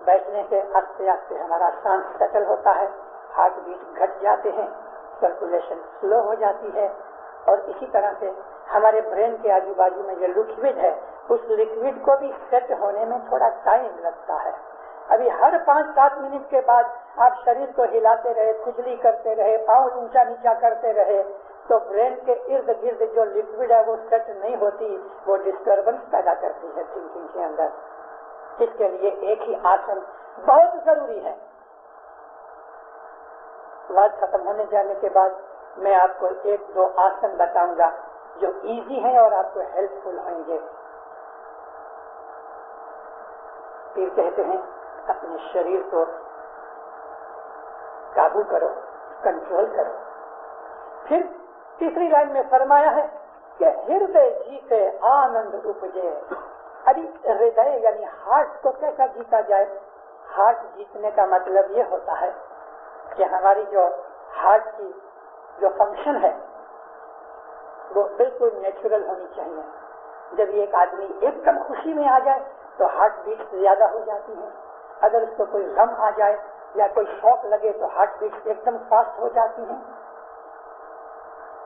بیٹھنے سے آہستہ آہستہ ہمارا سانس سیٹل ہوتا ہے، ہارٹ بیٹ گھٹ جاتے ہیں، سرکولیشن سلو ہو جاتی ہے. اور اسی طرح سے ہمارے برین کے آجو بازو میں جو لکوڈ ہے اس لکوڈ کو بھی سیٹ ہونے میں تھوڑا ٹائم لگتا ہے. ابھی ہر 5-7 منٹ کے بعد آپ شریر کو ہلاتے رہے، کھجلی کرتے رہے، پاؤں اونچا نیچا کرتے رہے تو برین کے ارد گرد جو لکوڈ ہے وہ سیٹ نہیں ہوتی، وہ ڈسٹربنس پیدا کرتی ہے تھنکنگ کے اندر. اس کے لیے ایک ہی آسن بہت ضروری ہے. بات ختم ہونے جانے کے بعد میں آپ کو 1-2 آسن بتاؤں گا جو ایزی ہیں اور آپ کو ہیلپ فل ہوں گے. پھر کہتے ہیں اپنے شریر کو قابو کرو، کنٹرول کرو. پھر تیسری لائن میں فرمایا ہے کہ ہردے جیتے آنند اپجے. ابھی ہردے یعنی ہارٹ کو کیسا جیتا جائے؟ ہارٹ جیتنے کا مطلب یہ ہوتا ہے کہ ہماری جو ہارٹ کی جو فنکشن ہے وہ بالکل نیچرل ہونی چاہیے. جب ایک آدمی ایک دم خوشی میں آ جائے تو ہارٹ بیٹ زیادہ ہو جاتی ہے. اگر اس کو کوئی غم آ جائے یا کوئی شوق لگے تو ہارٹ بیٹ ایک دم فاسٹ ہو جاتی ہیں.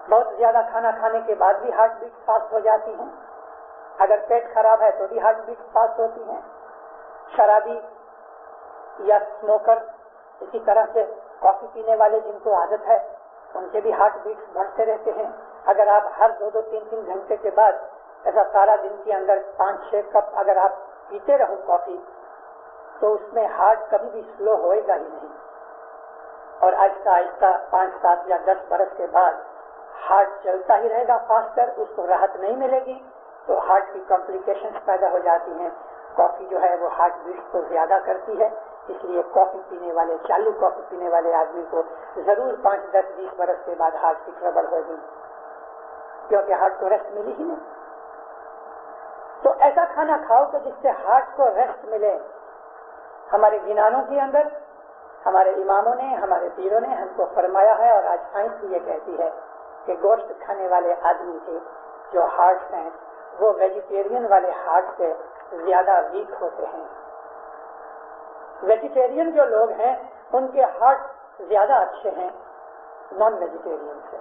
بہت زیادہ کھانا کھانے کے بعد بھی ہارٹ بیٹ فاسٹ ہو جاتی ہیں. اگر پیٹ خراب ہے تو بھی ہارٹ بیٹ فاسٹ ہوتی ہیں. شرابی یا اسموکر، اسی طرح سے کافی پینے والے جن کو عادت ہے ان کے بھی ہارٹ بیٹس بڑھتے رہتے ہیں. اگر آپ ہر 2-3 گھنٹے کے بعد ایسا سارا دن کے اندر 5-6 کپ اگر آپ پیتے رہو کافی تو اس میں ہارٹ کبھی بھی سلو ہوئے گا ہی نہیں. اور آہستہ آہستہ 5-7 یا 10 برس کے بعد ہارٹ چلتا ہی رہے گا فاسٹر، اس کو راحت نہیں ملے گی تو ہارٹ کی کمپلیکیشنز پیدا ہو جاتی ہیں. کافی جو ہے وہ ہارٹ بیٹ کو زیادہ کرتی ہے. اس لیے کافی پینے والے، چالو کافی پینے والے آدمی کو ضرور 5-10-20 برس کے بعد ہارٹ کی ٹربل ہوگی، کیونکہ ہارٹ کو ریسٹ ملی ہی نہیں. تو ایسا کھانا کھاؤ کہ جس سے ہارٹ کو ریسٹ ملے. ہمارے گنانوں کے اندر ہمارے اماموں نے، ہمارے پیروں نے ہم کو فرمایا ہے، اور آج سائنس بھی یہ کہتی ہے کہ گوشت کھانے والے آدمی کے جو ہارٹ ہیں وہ ویجیٹیرین والے ہارٹ سے زیادہ ویک ہوتے ہیں. ویجیٹیرین جو لوگ ہیں ان کے ہارٹ زیادہ اچھے ہیں نان ویجیٹیرین سے.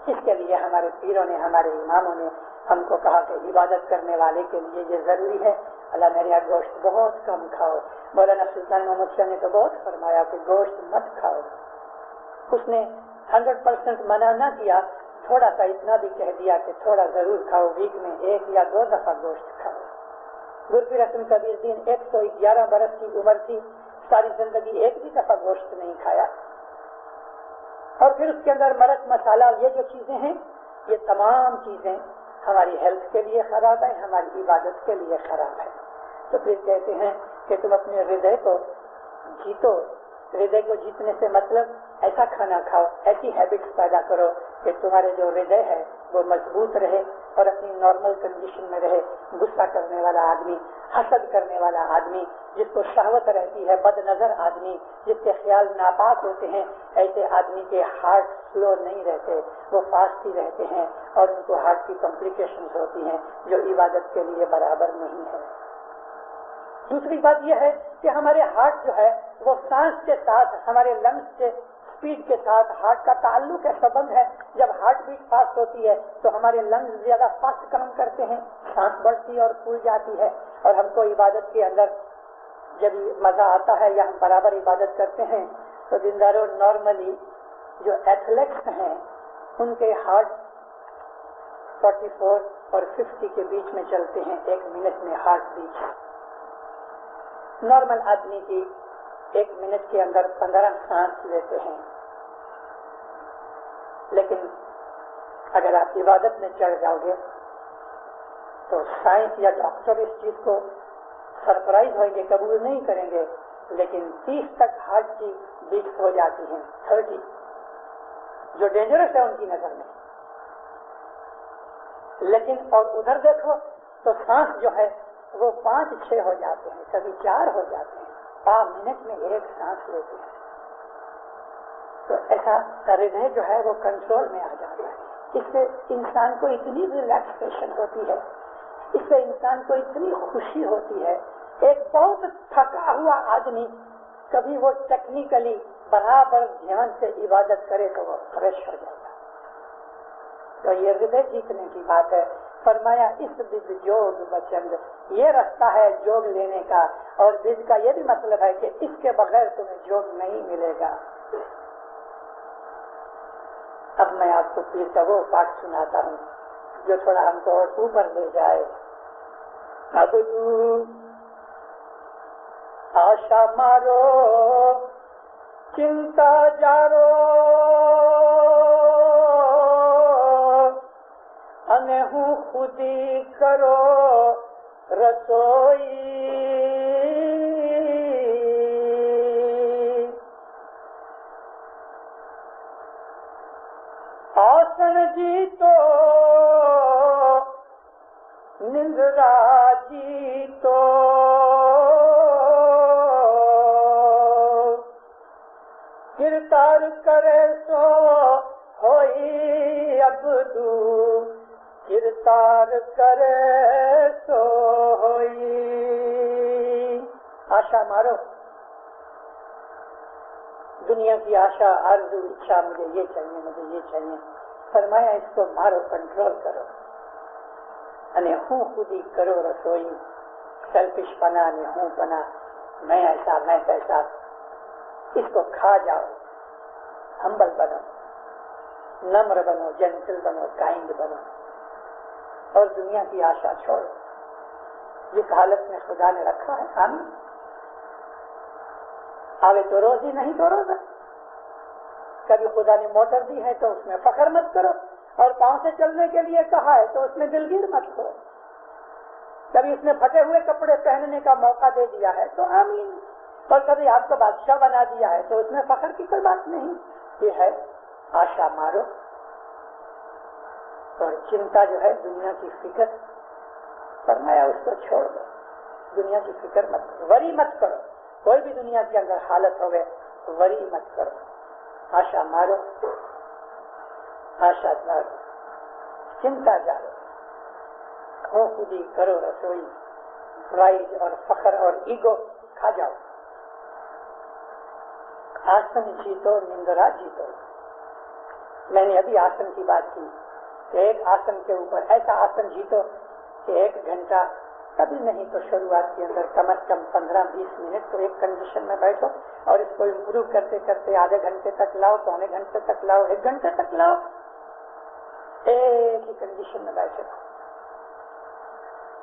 اس کے لیے ہمارے پیروں نے، ہمارے اماموں نے ہم کو کہا کہ عبادت کرنے والے کے لیے یہ ضروری ہے اللہ میرا گوشت بہت کم کھاؤ. مولانا سلطان محمد شاہ نے تو بہت فرمایا کہ گوشت مت کھاؤ. اس نے 100% منع نہ کیا، تھوڑا سا اتنا بھی کہہ دیا کہ تھوڑا ضرور کھاؤ، ویک میں 1 یا 2 دفعہ گوشت کھاؤ. گرپیر حسن کبیر دین 111 برس کی عمر تھی، ساری زندگی ایک بھی دفعہ گوشت نہیں کھایا. اور پھر اس کے اندر مرچ مسالہ یہ جو چیزیں ہیں یہ تمام چیزیں ہماری ہیلتھ کے لیے خراب ہے، ہماری عبادت کے لیے خراب ہے. تو پھر کہتے ہیں کہ تم اپنے ہردے کو جیتو. ہردے کو جیتنے سے مطلب ایسا کھانا کھاؤ، ایسی ہیبٹس پیدا کرو کہ تمہارے جو ہردے ہے وہ مضبوط رہے اور اپنی نارمل کنڈیشن میں رہے. غصہ کرنے والا آدمی، حسد کرنے والا آدمی، جس کو شہوت رہتی ہے، بد نظر آدمی، جس کے خیال ناپاک ہوتے ہیں، ایسے آدمی کے ہارٹ سلو نہیں رہتے، وہ فاسٹ ہی رہتے ہیں اور ان کو ہارٹ کی کمپلیکیشنز ہوتی ہیں جو عبادت کے لیے برابر نہیں ہے. دوسری بات یہ ہے کہ ہمارے ہارٹ جو ہے وہ سانس کے ساتھ، ہمارے لنگس کے اسپیڈ کے ساتھ ہارٹ کا تعلق ہے، سبند ہے. جب ہارٹ بیٹ فاسٹ ہوتی ہے تو ہمارے لنگس زیادہ فاسٹ کام کرتے ہیں، سانس بڑھتی اور پھول جاتی ہے. اور ہم کو عبادت کے اندر جب مزہ آتا ہے یا ہم برابر عبادت کرتے ہیں تو دینداروں نارملی جو ایتھلیٹس ہیں ان کے ہارٹ 44 اور 50 کے بیچ میں چلتے ہیں 1 منٹ میں ہارٹ بیٹ. نارمل آدمی کی 1 منٹ کے اندر 15 سانس لیتے ہیں. لیکن اگر آپ عبادت میں چڑھ جاؤ گے تو سائنس یا ڈاکٹر اس چیز کو سرپرائز ہوئیں گے، قبول نہیں کریں گے، لیکن 30 تک ہارٹ کی بیٹس ہو جاتی ہیں، 30 جو ڈینجرس ہے ان کی نظر میں. لیکن اور ادھر دیکھو تو سانس جو ہے وہ 5-6 ہو جاتے ہیں، کبھی 4 ہو جاتے ہیں، 5 منٹ میں 1 سانس لیتے ہیں. تو ایسا ہردے جو ہے وہ کنٹرول میں آ جاتا ہے. اس سے انسان کو اتنی ریلیکسیشن ہوتی ہے، اس سے انسان کو اتنی خوشی ہوتی ہے. ایک بہت تھکا ہوا آدمی کبھی وہ ٹیکنیکلی برابر دھیان سے عبادت کرے تو وہ فریش ہو جاتا. تو یہ ہردے جیتنے کی بات ہے. فرمایا اس بد جوگ بچند، یہ راستہ ہے جوگ لینے کا، اور بد کا یہ بھی مطلب ہے کہ اس کے بغیر تمہیں جوگ نہیں ملے گا. اب میں آپ کو پیر کا وہ پاٹ سناتا ہوں جو تھوڑا ہم کو اور اوپر لے جائے. اب تو آشا مارو چنتا جارو انہوں خودی کرو رسوئی. آسن جیتو نندرا جیتو کرتار کرے سو ہوئی عبدو، کرتار کرے سو ہوئی. آشا مارو، دنیا کی آشا آرزو اچھا، مجھے یہ چاہیے، مجھے یہ چاہیے. فرمایا اس کو مارو، کنٹرول کرو. انے ہوں خودی کرو رسوئی، سیلفش پنا نے ہوں پنا، میں ایسا میں کیسا. اس کو کھا جاؤ، ہمبل بنو، نمر بنو، جینٹل بنو، کائنڈ بنو، اور دنیا کی آشا چھوڑو. جس حالت میں خدا نے رکھا ہے آمین. آوے تو روزی، نہیں تو روزہ. کبھی خدا نے موٹر دی ہے تو اس میں فخر مت کرو، اور پاؤں سے چلنے کے لیے کہا ہے تو اس میں دلگیر مت کرو. کبھی اس نے پھٹے ہوئے کپڑے پہننے کا موقع دے دیا ہے تو آمین. اور کبھی آپ کو بادشاہ بنا دیا ہے تو اس میں فخر کی کوئی بات نہیں. یہ ہے آشا مارو. اور چنتا جو ہے دنیا کی فکر، فرمایا اس کو چھوڑ دو, دنیا کی فکر مت کرو, وری مت کرو, کوئی بھی دنیا کے اندر حالت ہوگئے وری مت کرو, آشا مارو, آشا مارو, چنتا جارو, خودی کرو رسوئی, پرائز اور فخر اور ایگو کھا جاؤ, آسن جیتو نندرا جیتو. میں نے ابھی آسن کی بات کی کہ ایک آسن کے اوپر ایسا آسن جیتو کہ 1 گھنٹہ کبھی نہیں تو شروعات کے اندر کم از کم 15-20 منٹ تو ایک کنڈیشن میں بیٹھو, اور اس کو امپروو کرتے کرتے آدھے گھنٹے تک لاؤ, پونے گھنٹے تک لاؤ, 1 گھنٹے تک لاؤ, ایک ہی کنڈیشن میں بیٹھے.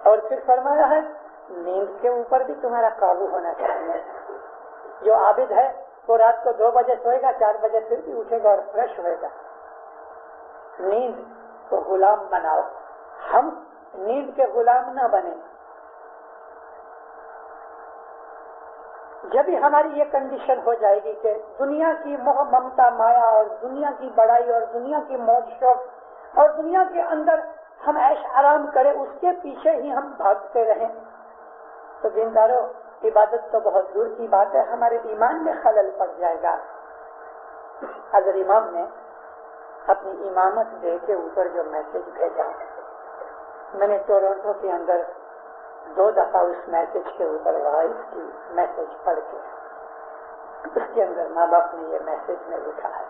اور پھر فرمایا ہے نیند کے اوپر بھی تمہارا قابو ہونا چاہیے. جو عابد ہے وہ رات کو 2 بجے سوئے گا, 4 بجے پھر بھی اٹھے گا اور فریش ہوئے گا. نیند کو غلام بناؤ, ہم نیند کے غلام نہ بنے. جب ہی ہماری یہ کنڈیشن ہو جائے گی کہ دنیا کی موہ ممتا مایا اور دنیا کی بڑائی اور دنیا کی موج شوق اور دنیا کے اندر ہم عیش آرام کریں, اس کے پیچھے ہی ہم بھاگتے رہیں, تو دیندارو عبادت تو بہت دور کی بات ہے, ہمارے ایمان میں خلل پڑ جائے گا. حضرت امام نے اپنی امامت ڈے کے اوپر جو میسج بھیجا, میں نے ٹورنٹو کے اندر 2 دفعہ اس میسج کے اوپر وائس کی میسج پڑھ کے, اس کے اندر ماں باپ نے یہ میسج میں لکھا ہے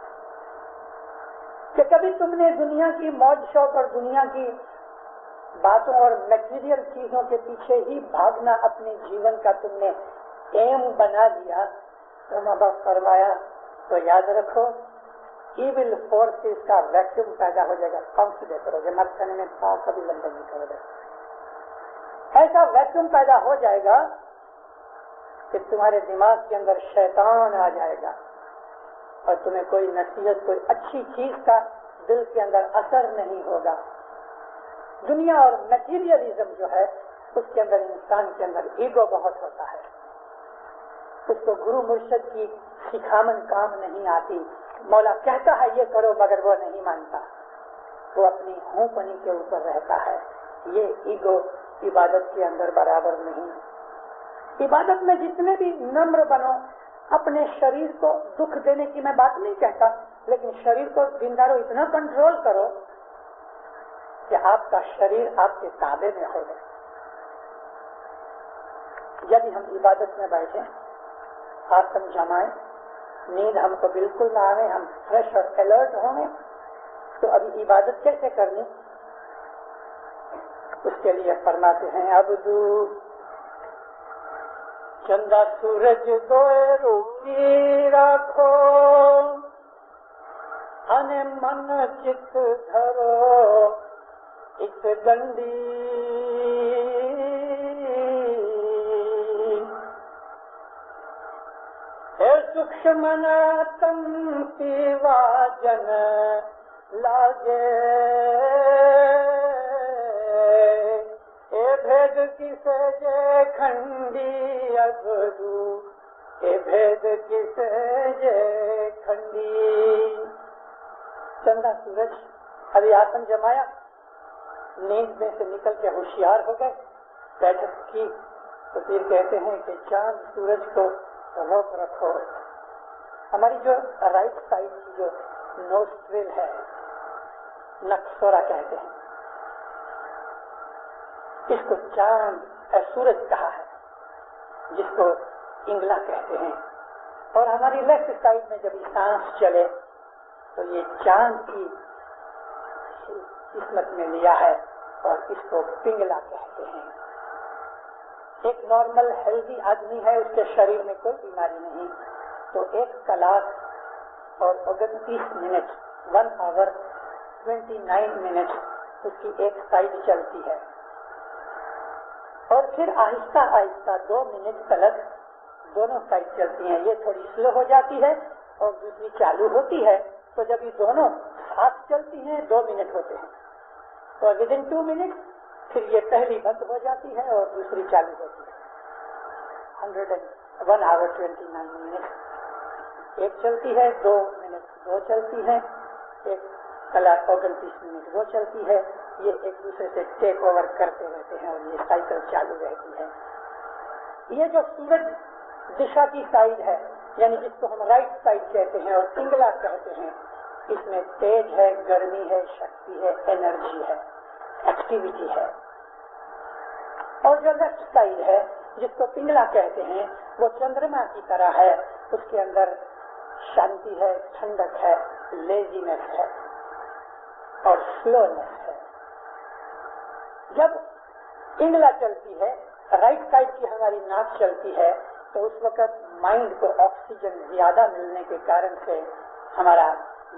کہ کبھی تم نے دنیا کی موج شوق اور دنیا کی باتوں اور میٹیریل چیزوں کے پیچھے ہی بھاگنا اپنے جیون کا تم نے ایم بنا لیا, تو ماں باپ فرمایا تو یاد رکھو ایول فورسز کا ویکیوم پیدا ہو جائے گا. کنسیڈر کرو گے, مت کرنے میں پاؤ کبھی لمبے نہیں کرو گے. ایسا ویکیوم پیدا ہو جائے گا کہ تمہارے دماغ کے اندر شیطان آ جائے گا اور تمہیں کوئی نصیحت, کوئی اچھی چیز کا دل کے اندر اثر نہیں ہوگا. دنیا اور میٹیریلزم جو ہے اس کے اندر انسان کے اندر ایگو بہت ہوتا ہے, اس کو گرو مرشد کی سکھامن کام نہیں آتی. مولا کہتا ہے یہ کرو مگر وہ نہیں مانتا, وہ اپنی ہوں پنی کے اوپر رہتا ہے. یہ ایگو عبادت کے اندر برابر نہیں. عبادت میں جتنے بھی نمر بنو, اپنے شریر کو دکھ دینے کی میں بات نہیں کہتا, لیکن شریر کو دیندارو اتنا کنٹرول کرو کہ آپ کا شریر آپ کے تابع میں ہو جائے. جب ہم عبادت میں بیٹھیں, آسن جمائیں, نیند ہم کو بالکل نہ آئے, ہم فریش اور الرٹ ہوں گے, تو ابھی عبادت کیسے کرنی؟ اس کے لیے فرماتے ہیں عبدو چندہ سورج دوئے روکی رکھو, ان من چت دھرو اس گنڈی, اے سکشمن تم سیوا جن لاگے, اے بھید کسے جے کھنڈی ابدو, اے بھید کسے جے کھنڈی. چندہ سورج ابھی آسن جمایا, نیند میں سے نکل کے ہوشیار ہو گئے, بیٹھک کی, تو پھر کہتے ہیں کہ چاند سورج کو روک رکھو. ہماری جو رائٹ سائڈ کی جو نوسٹرل ہے, نکسورا کہتے ہیں, اس کو چاند سورج کہا ہے, جس کو انگلا کہتے ہیں. اور ہماری لیفٹ سائڈ میں جب سانس چلے تو یہ چاند کی قسمت میں لیا ہے, اور اس کو پنگلا کہتے ہیں. ایک نارمل ہیلدی آدمی ہے, اس کے شریر میں کوئی بیماری نہیں, تو 1 کلاک اور 29 منٹ 1 آور 29 منٹ اس کی ایک سائڈ چلتی ہے, اور پھر آہستہ آہستہ 2 منٹ تک دونوں سائڈ چلتی ہیں. یہ تھوڑی سلو ہو جاتی ہے اور دوسری چالو ہوتی ہے, تو جب یہ دونوں ساتھ چلتی ہیں 2 منٹ ہوتے ہیں, تو ودن 2 منٹ پھر یہ پہلی بند ہو جاتی ہے اور دوسری چالو ہوتی ہے. 101 آور 29 منٹ ایک چلتی ہے, 2 منٹ 2 چلتی ہے, 1 کلاک 29 منٹ وہ چلتی ہے, یہ ایک دوسرے سے ٹیک اوور کرتے رہتے ہیں اور یہ سائیکل چالو رہتی ہے. یہ جو سورج دشا کی سائڈ ہے یعنی جس کو ہم رائٹ سائڈ کہتے ہیں اور پنگلا کہتے ہیں، اس میں تیج ہے، گرمی ہے، شکتی ہے، انرجی ہے، ایکٹیویٹی ہے. اور جو لیفٹ سائڈ ہے جس کو پنگلا کہتے ہیں وہ چندرما کی طرح ہے، اس کے اندر شانتی ہے، ٹھنڈک ہے، لیزینس ہے اور سلونیس ہے. جب پنگلا چلتی ہے، رائٹ سائڈ کی ہماری ناک چلتی ہے، تو اس وقت مائنڈ کو آکسیجن زیادہ ملنے کے کارن سے ہمارا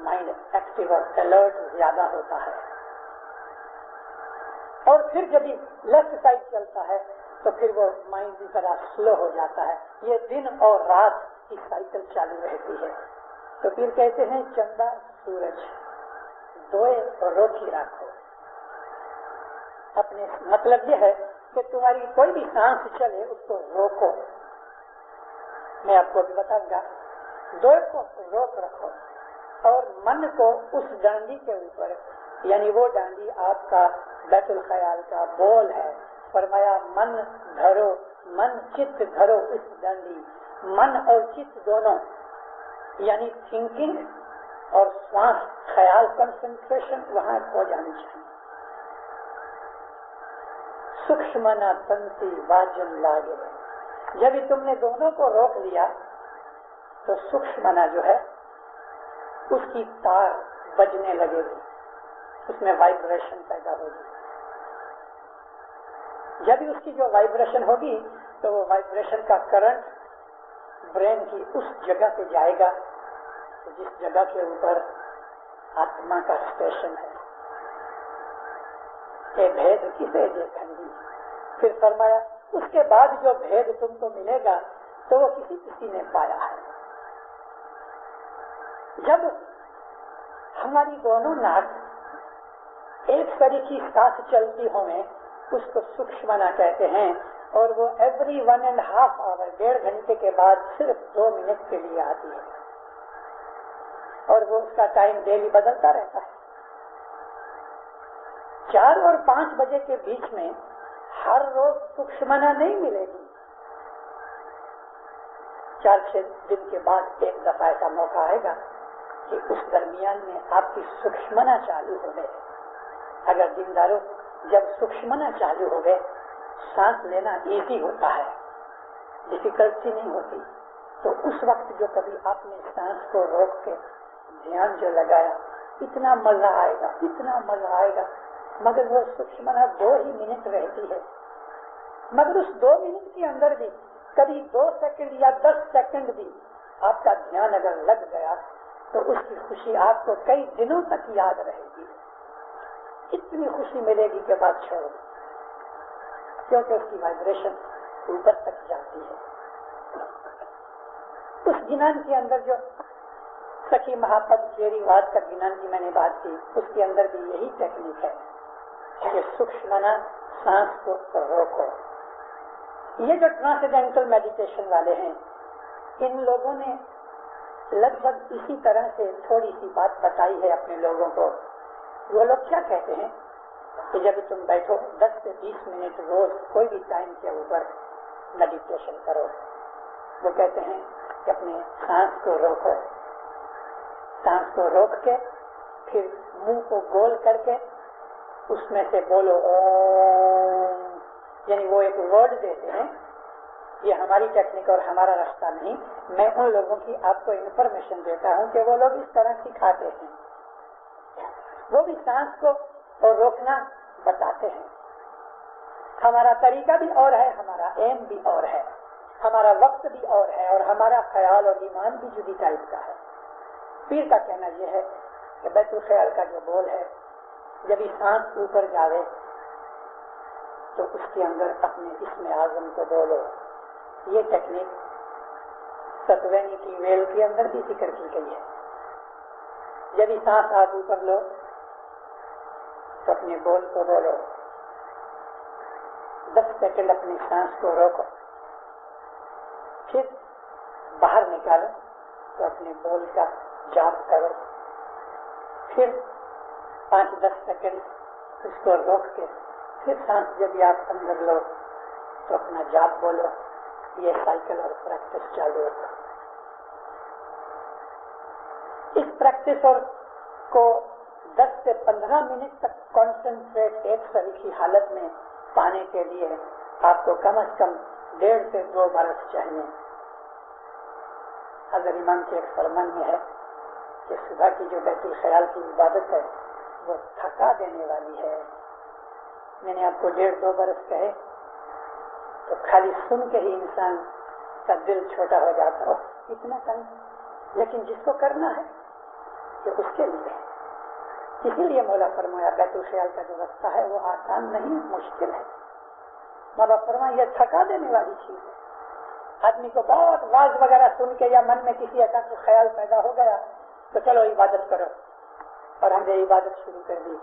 مائنڈ ایکٹیو اور الرٹ زیادہ ہوتا ہے. اور پھر جب لیفٹ سائڈ چلتا ہے تو پھر وہ مائنڈ کی طرح سلو ہو جاتا ہے. یہ دن اور رات کی سائیکل چالو رہتی ہے. تو پھر کہتے ہیں چندہ سورج دوئے اور روکی رکھو. اپنے مطلب یہ ہے کہ تمہاری کوئی بھی سانس چلے اس کو روکو. میں آپ کو بھی بتاؤں گا، دوئے کو روک رکھو اور من کو اس ڈانڈی کے اوپر، یعنی وہ ڈانڈی آپ کا بیت الخیال کا بول ہے. فرمایا من دھرو، من چت دھرو اس ڈانڈی. من اور چت دونوں یعنی تھنکنگ اور سوانس خیال کنسنٹریشن وہاں ہو جانی چاہیے. سکشمنا تنسی واجن لاگے. جب تم نے دونوں کو روک لیا تو سکشمنا جو ہے اس کی تار بجنے لگے گی، اس میں وائبریشن پیدا ہوگی. جب اس کی جو وائبریشن ہوگی تو وہ وائبریشن کا کرنٹ برین کی اس جگہ پہ جائے گا جس جگہ کے اوپر آتما کا اسٹیشن ہے. یہ بھید کسے دیکھیں گی. پھر فرمایا اس کے بعد جو بھید تم کو ملے گا تو وہ کسی نے پایا ہے. جب ہماری دونوں ناک ایک طریقے ساتھ چلتی ہوئے اس کو سکشمنا کہتے ہیں، اور وہ ایوری 1.5 آور 1.5 گھنٹے کے بعد صرف 2 منٹ کے لیے آتی ہے اور وہ اس کا ٹائم ڈیلی بدلتا رہتا ہے. 4 اور 5 بجے کے بیچ میں ہر روز سکشمنا نہیں ملے گی. 4-6 دن کے بعد ایک دفعہ ایسا موقع آئے گا کہ اس درمیان میں آپ کی سکشمنا چالو ہو گئے. اگر دینداروں جب سکشمنا چالو ہو گئے سانس لینا ایزی ہوتا ہے، ڈیفیکلٹی نہیں ہوتی. تو اس وقت جو کبھی آپ نے سانس کو روک کے دھیان جو لگایا اتنا مزہ آئے گا، اتنا مزہ آئے گا. مگر وہ سکشمنا 2 ہی منٹ رہتی ہے. مگر اس 2 منٹ کے اندر بھی کبھی 2 سیکنڈ یا 10 سیکنڈ بھی آپ کا دھیان اگر لگ گیا تو اس کی خوشی آپ کو کئی دنوں تک یاد رہے گی. اتنی خوشی ملے گی کہ بات چھوڑو، کیونکہ اس کی وائبریشن اوپر تک جاتی ہے. اس گنان کے اندر جو سخی محبت چیری واد کا گنان کی میں نے بات کی، اس کے اندر بھی یہی ٹیکنیک ہے کہ سکشمنا سانس کو روکو. یہ جو ٹرانسڈینٹل میڈیٹیشن والے ہیں ان لوگوں نے لگ بھگ اسی طرح سے تھوڑی سی بات بتائی ہے اپنے لوگوں کو. وہ لوگ کیا کہتے ہیں کہ جب تم بیٹھو 10 سے 20 منٹ روز کوئی بھی ٹائم کے اوپر میڈیٹیشن کرو. وہ کہتے ہیں کہ اپنے سانس کو روکو، سانس کو روک کے پھر منہ کو گول کر کے اس میں سے بولو اوم. یعنی وہ ایک ورڈ دیتے ہیں. یہ ہماری ٹیکنیک اور ہمارا راستہ نہیں، میں ان لوگوں کی آپ کو انفارمیشن دیتا ہوں کہ وہ لوگ اس طرح سکھاتے ہیں. وہ بھی سانس کو اور روکنا بتاتے ہیں. ہمارا طریقہ بھی اور ہے، ہمارا ایم بھی اور ہے، ہمارا وقت بھی اور ہے، اور ہمارا خیال اور ایمان بھی جدی ٹائپ کا ہے. پیر کا کہنا یہ ہے کہ بیت الخیال کا جو بول ہے جب یہ سانس اوپر جاوے تو اس کے اندر اپنے اسم اعظم کو بولو. یہ ٹیکنیک ستوینی کی ویل کے اندر بھی ذکر کی گئی ہے. جب یہ سانس آپ اوپر لو تو اپنے بول کو بولو. 10 سیکنڈ اپنی سانس کو روکو، پھر باہر نکالو تو اپنے بول کا جاپ کرو. پھر 5-10 سیکنڈ اس کو روک کے پھر سانس جب آپ اندر لو تو اپنا جاپ بولو، یہ سائیکل اور پریکٹس چالو رکھو۔ اس پریکٹس اور کو 10 سے 15 منٹ تک کانسنٹریٹ ایک سریخی حالت میں پانے کے لیے آپ کو کم از کم 1.5 سے 2 برس چاہیے۔ حضرت امام کے ایک فرمان یہ ہے کہ صبح کی جو بیت الخیال کی عبادت ہے وہ تھکا دینے والی ہے۔ میں نے آپ کو 1.5-2 برس کہے تو خالی سن کے ہی انسان کا دل چھوٹا ہو جاتا ہو، اتنا کم، لیکن جس کو کرنا ہے کہ اس کے لیے، اسی لیے مولا فرمایا بیت الخیال کا جو رستہ ہے وہ آسان نہیں، مشکل ہے۔ مولا فرمایا یہ تھکا دینے والی چیز ہے۔ آدمی کو بہت واز وغیرہ سن کے یا من میں کسی ایسا کوئی خیال پیدا ہو گیا تو چلو عبادت کرو، اور ہم نے عبادت شروع کر دی،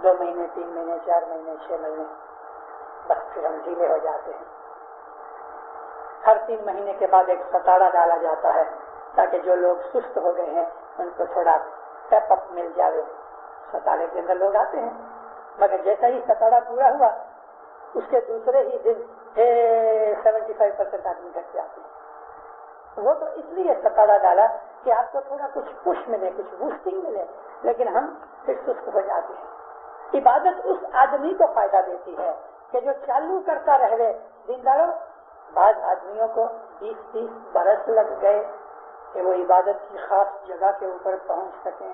2 مہینے 3 مہینے 4 مہینے 6 مہینے، بس پھر ہم ڈھیلے ہو جاتے ہیں۔ ہر 3 مہینے کے بعد ایک ستاڑا ڈالا جاتا ہے تاکہ جو لوگ سست ہو گئے ہیں ان کو تھوڑا اسٹیپ اپ مل جائے۔ ستاڑے کے اندر لوگ آتے ہیں، مگر جیسا ہی ستاڑا پورا ہوا اس کے دوسرے ہی دن 75% آدمی گھر سے آتے ہیں۔ وہ تو اس لیے ستاڑا ڈالا کہ آپ کو تھوڑا کچھ پش ملے، کچھ بوسٹنگ ملے، لیکن ہم پھر سست ہو جاتے ہیں۔ عبادت اس آدمی کو فائدہ دیتی ہے کہ جو چالو کرتا رہے۔ دینداروں، بعض آدمیوں کو 20-30 برس لگ گئے کہ وہ عبادت کی خاص جگہ کے اوپر پہنچ سکیں۔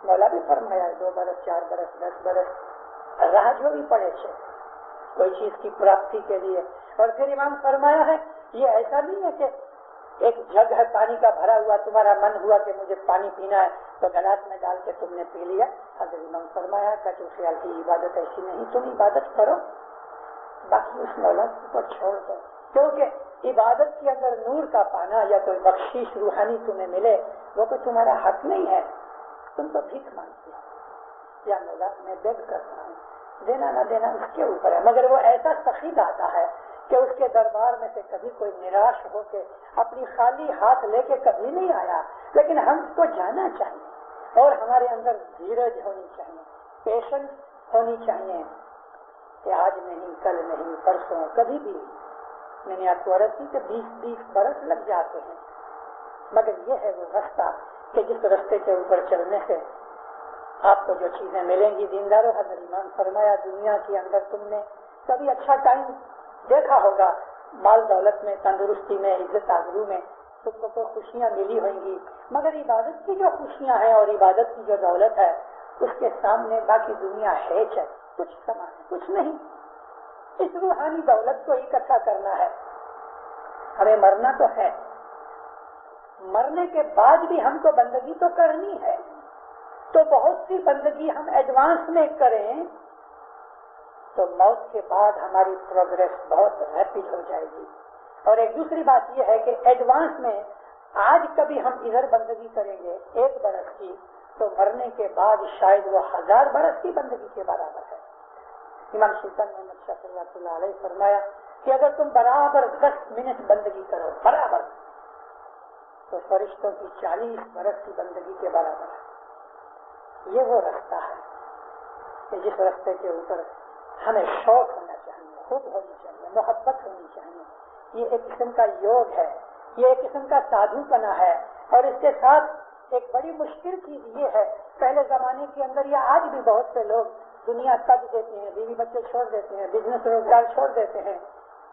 مولا بھی فرمایا 2 برس 4 برس 10 برس راہ جو بھی پڑے چھے کوئی چیز کی پراپتی کے لیے۔ اور پھر امام فرمایا ہے یہ ایسا نہیں ہے کہ ایک جگ ہے پانی کا بھرا ہوا، تمہارا من ہوا کہ مجھے پانی پینا ہے تو گلاس میں ڈال کے تم نے پی لیا۔ حضرت امام فرمایا بیت الخیال کی عبادت ایسی نہیں، تم عبادت کرو باقی اس مولا کو چھوڑ دو، کیونکہ عبادت کے اندر نور کا پانا یا کوئی بخشش روحانی تمہیں ملے وہ تو تمہارا حق نہیں ہے، تم تو بھیک مانگتے ہو۔ یا مولا میں بیگ کرتا ہوں، دینا نہ دینا اس کے اوپر ہے، مگر وہ ایسا سخی داتا ہے کہ اس کے دربار میں سے کبھی کوئی نراش ہو کے اپنی خالی ہاتھ لے کے کبھی نہیں آیا۔ لیکن ہم کو جانا چاہیے اور ہمارے اندر دھیرج ہونی چاہیے، پیشنس ہونی چاہیے کہ آج نہیں، کل نہیں، پرسوں، کبھی بھی۔ میں نے آپ کو عرض کی کہ 20-20 برس لگ جاتے ہیں، مگر یہ ہے وہ رستہ کہ جس رستے کے اوپر چلنے سے آپ کو جو چیزیں ملیں گی۔ دینداروں، حضرت امام فرمایا دنیا کے اندر تم نے کبھی اچھا ٹائم دیکھا ہوگا، مال دولت میں، تندرستی میں، عزت آبرو میں تم کو تو خوشیاں ملی ہوئیں گی، مگر عبادت کی جو خوشیاں ہیں اور عبادت کی جو دولت ہے اس کے سامنے باقی دنیا ہیچ ہے، کچھ سامان ہے، کچھ نہیں۔ اس روحانی دولت کو اکٹھا کرنا ہے، ہمیں مرنا تو ہے، مرنے کے بعد بھی ہم کو بندگی تو کرنی ہے، تو بہت سی بندگی ہم ایڈوانس میں کریں تو موت کے بعد ہماری پروگریس بہت ریپڈ ہو جائے گی۔ اور ایک دوسری بات یہ ہے کہ ایڈوانس میں آج کبھی ہم ادھر بندگی کریں گے 1 برس کی تو مرنے کے بعد شاید وہ 1000 برس کی بندگی کے برابر ہے۔ امام سلطان محمد شاہ رحمۃ اللہ علیہ فرمایا کہ اگر تم برابر 10 منٹ بندگی کرو برابر تو فرشتوں کی 40 برس کی بندگی کے برابر ہے۔ یہ وہ رستہ ہے کہ جس رستے کے اوپر ہمیں شوق ہونا چاہیے، خود ہونی چاہیے، محبت ہونی چاہیے۔ یہ ایک قسم کا یوگ ہے، یہ ایک قسم کا سادھو پنا ہے۔ اور اس کے ساتھ ایک بڑی مشکل چیز یہ ہے، پہلے زمانے کے اندر یا آج بھی بہت سے لوگ دنیا تج دیتے ہیں، بیوی بچے چھوڑ دیتے ہیں، بزنس روزگار چھوڑ دیتے ہیں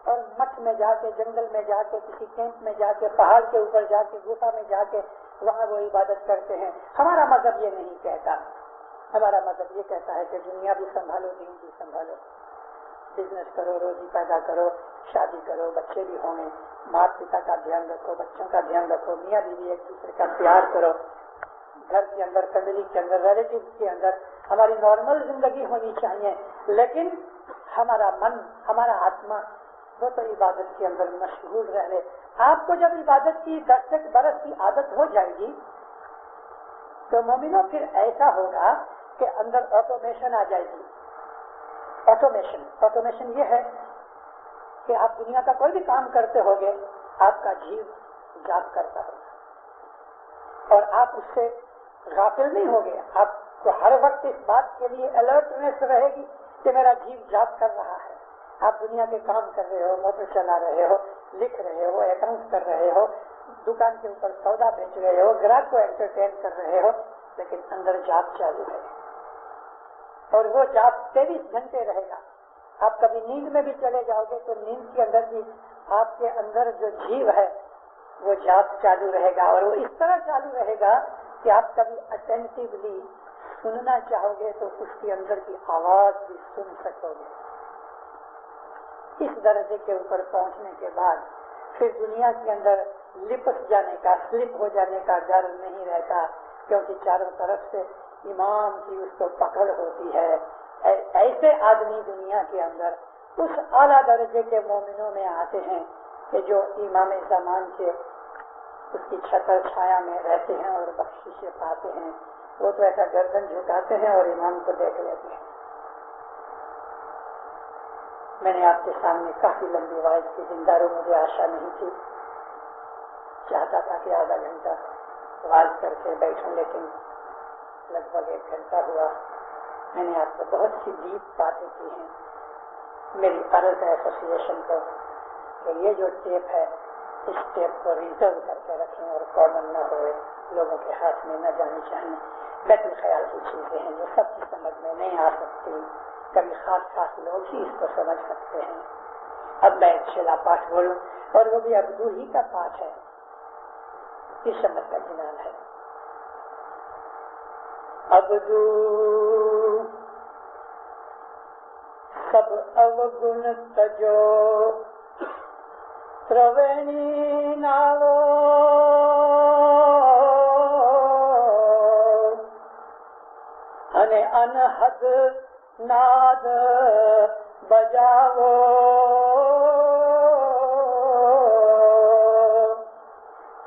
اور مٹھ میں جا کے، جنگل میں جا کے، کسی کیمپ میں جا کے، پہاڑ کے اوپر جا کے، گفا میں جا کے وہاں وہ عبادت کرتے ہیں۔ ہمارا مذہب یہ نہیں کہتا، ہمارا مذہب یہ کہتا ہے کہ دنیا بھی سنبھالو، دین بھی سنبھالو، بزنس کرو، روزی پیدا کرو، شادی کرو، بچے بھی ہوں گے، ماتا پتا کا دھیان رکھو، بچوں کا دھیان رکھو، میاں بیوی ایک دوسرے کا پیار کرو، گھر کے اندر، فیملی کے اندر، ریلیٹیو کے اندر ہماری نارمل زندگی ہونی چاہیے، لیکن ہمارا من، ہمارا آتما وہ تو عبادت کے اندر مشغول رہے۔ آپ کو جب عبادت کی 10 برس کی عادت ہو جائے گی تو مومنوں پھر ایسا ہوگا کہ اندر آٹومیشن آ جائے گی۔ آٹومیشن یہ ہے کہ آپ دنیا کا کوئی بھی کام کرتے ہوگے، آپ کا جیو جاپ کرتا ہوگا اور آپ اس سے غافل نہیں ہوگے، آپ تو ہر وقت اس بات کے لیے الرٹنس رہے گی کہ میرا جیو جاب کر رہا ہے. آپ دنیا کے کام کر رہے ہو, موٹر چلا رہے ہو, لکھ رہے ہو, اکاؤنٹ کر رہے ہو, دکان کے اوپر سودا بیچ رہے ہو, گراہک کو انٹرٹین کر رہے ہو, لیکن اندر جاب چالو ہے اور وہ جاب 23 گھنٹے رہے گا. آپ کبھی نیند میں بھی چلے جاؤ گے تو نیند کے اندر بھی آپ کے اندر جو جیو ہے وہ جاب چالو رہے گا, اور وہ اس طرح چالو رہے گا کہ آپ کبھی اٹینٹیولی سننا چاہو گے تو اس کے اندر کی آواز بھی سن سکو گے. اس درجے کے اوپر پہنچنے کے بعد پھر دنیا کے اندر لپس جانے کا, سلپ ہو جانے کا ڈر نہیں رہتا, کیونکہ چاروں طرف سے امام کی اس کو پکڑ ہوتی ہے. ایسے آدمی دنیا کے اندر اس اعلیٰ درجے کے مومنوں میں آتے ہیں کہ جو امام زمان کے اس کی چھتر چھایا میں رہتے ہیں اور بخششیں پاتے ہیں. وہ تو ایسا گردن جھکاتے ہیں اور امام کو دیکھ لیتے ہیں. میں نے آپ کے سامنے کافی لمبی وائز کی زندہ رو, مجھے آشا نہیں تھی, چاہتا تھا کہ آدھا گھنٹہ واز کر کے بیٹھوں, لیکن لگ بھگ 1 گھنٹہ ہوا. میں نے آپ کو بہت سی ڈیپ باتیں کی ہیں. میری عرض ہے ایسوسیشن کو کہ یہ جو ٹیپ ہے اس ٹیپ کو ریزرو کر کے رکھیں اور کامن نہ ہوئے, لوگوں کے ہاتھ میں نہ جانی چاہیے. بیت الخیال کی چیزیں ہیں جو سب کی سمجھ میں نہیں آ سکتی, کبھی خاص لوگ ہی اس کو سمجھ سکتے ہیں. اب میں ایک شیلا پاٹ بولوں اور وہ بھی ابدو ہی کا پاٹ ہے, اس شمت کا جنان ہے. ابدو سب اوگن تجو تروینی نالو અને અનહદ નાદ બજાવો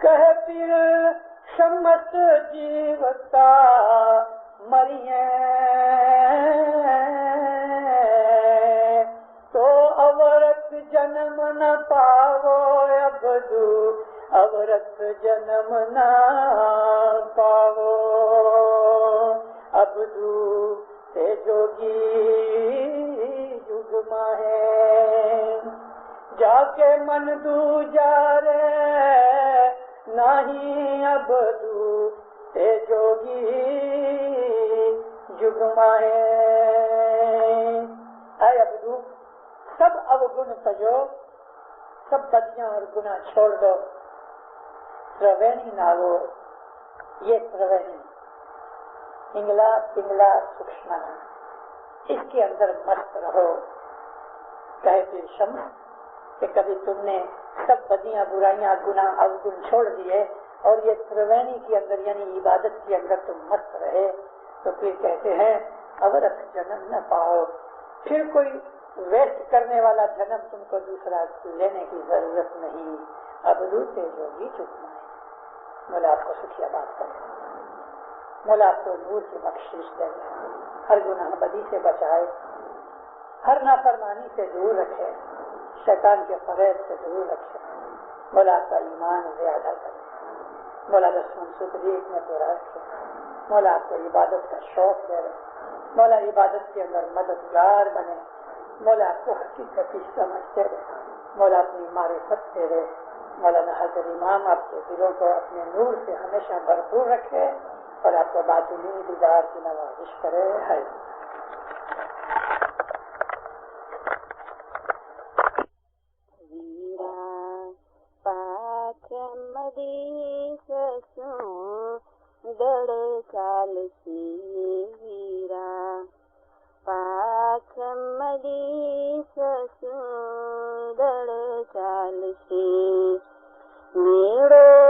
કહે પીર શમત જીવતા મરીએ તો અવરત જન્મ ન પાવો અબદુ અવરત જન્મ ન પાવો અબદુ તે જોગી યુગમાં હે જાકે મન દૂજારે નહીં અબદુ તે જોગી યુગમાં હે. اے ابدو سب اوگن تجو, سب بدیاں اور گناہ چھوڑ دو. تروینی نالو, یہ تروینی پنگلا پنگلا سکشمہ, اس کے اندر مست رہو. کہے پھر شمس کہ کبھی تم نے سب بدیاں برائیاں گناہ اوگن چھوڑ دیے اور یہ تروینی کے اندر یعنی عبادت کے اندر تم مست رہے, تو پھر کہتے ہیں اورت جنم نہ پاؤ, پھر کوئی ویسٹ کرنے والا جنم تم کو دوسرا لینے کی ضرورت نہیں. ابدو تیز ہوگی چکنا ہے. مولا آپ کو سکھیا بات کرے, مولا آپ کو نور کی بخشش دے, ہر گناہ بدی سے بچائے, ہر نافرمانی سے دور رکھے, شیطان کے فریب سے دور رکھے. مولا آپ کا ایمان زیادہ کرے, مولا دشمن سکریت میں پورا رکھے. مولا آپ کو عبادت کا شوق دے رہے, مولا عبادت کے اندر مددگار بنے. مولا آپ کو حقیقت سمجھتے رہے, مولا اپنی معرفت دے رہے. مولانا حضرت امام آپ کے دلوں کو اپنے نور سے ہمیشہ بھرپور رکھے اور آپ کو باطنی دیدار کی نوازش کرے. ہے દળ ચાલશે વીરા પાછમડી સસુ દળ ચાલશે મેળો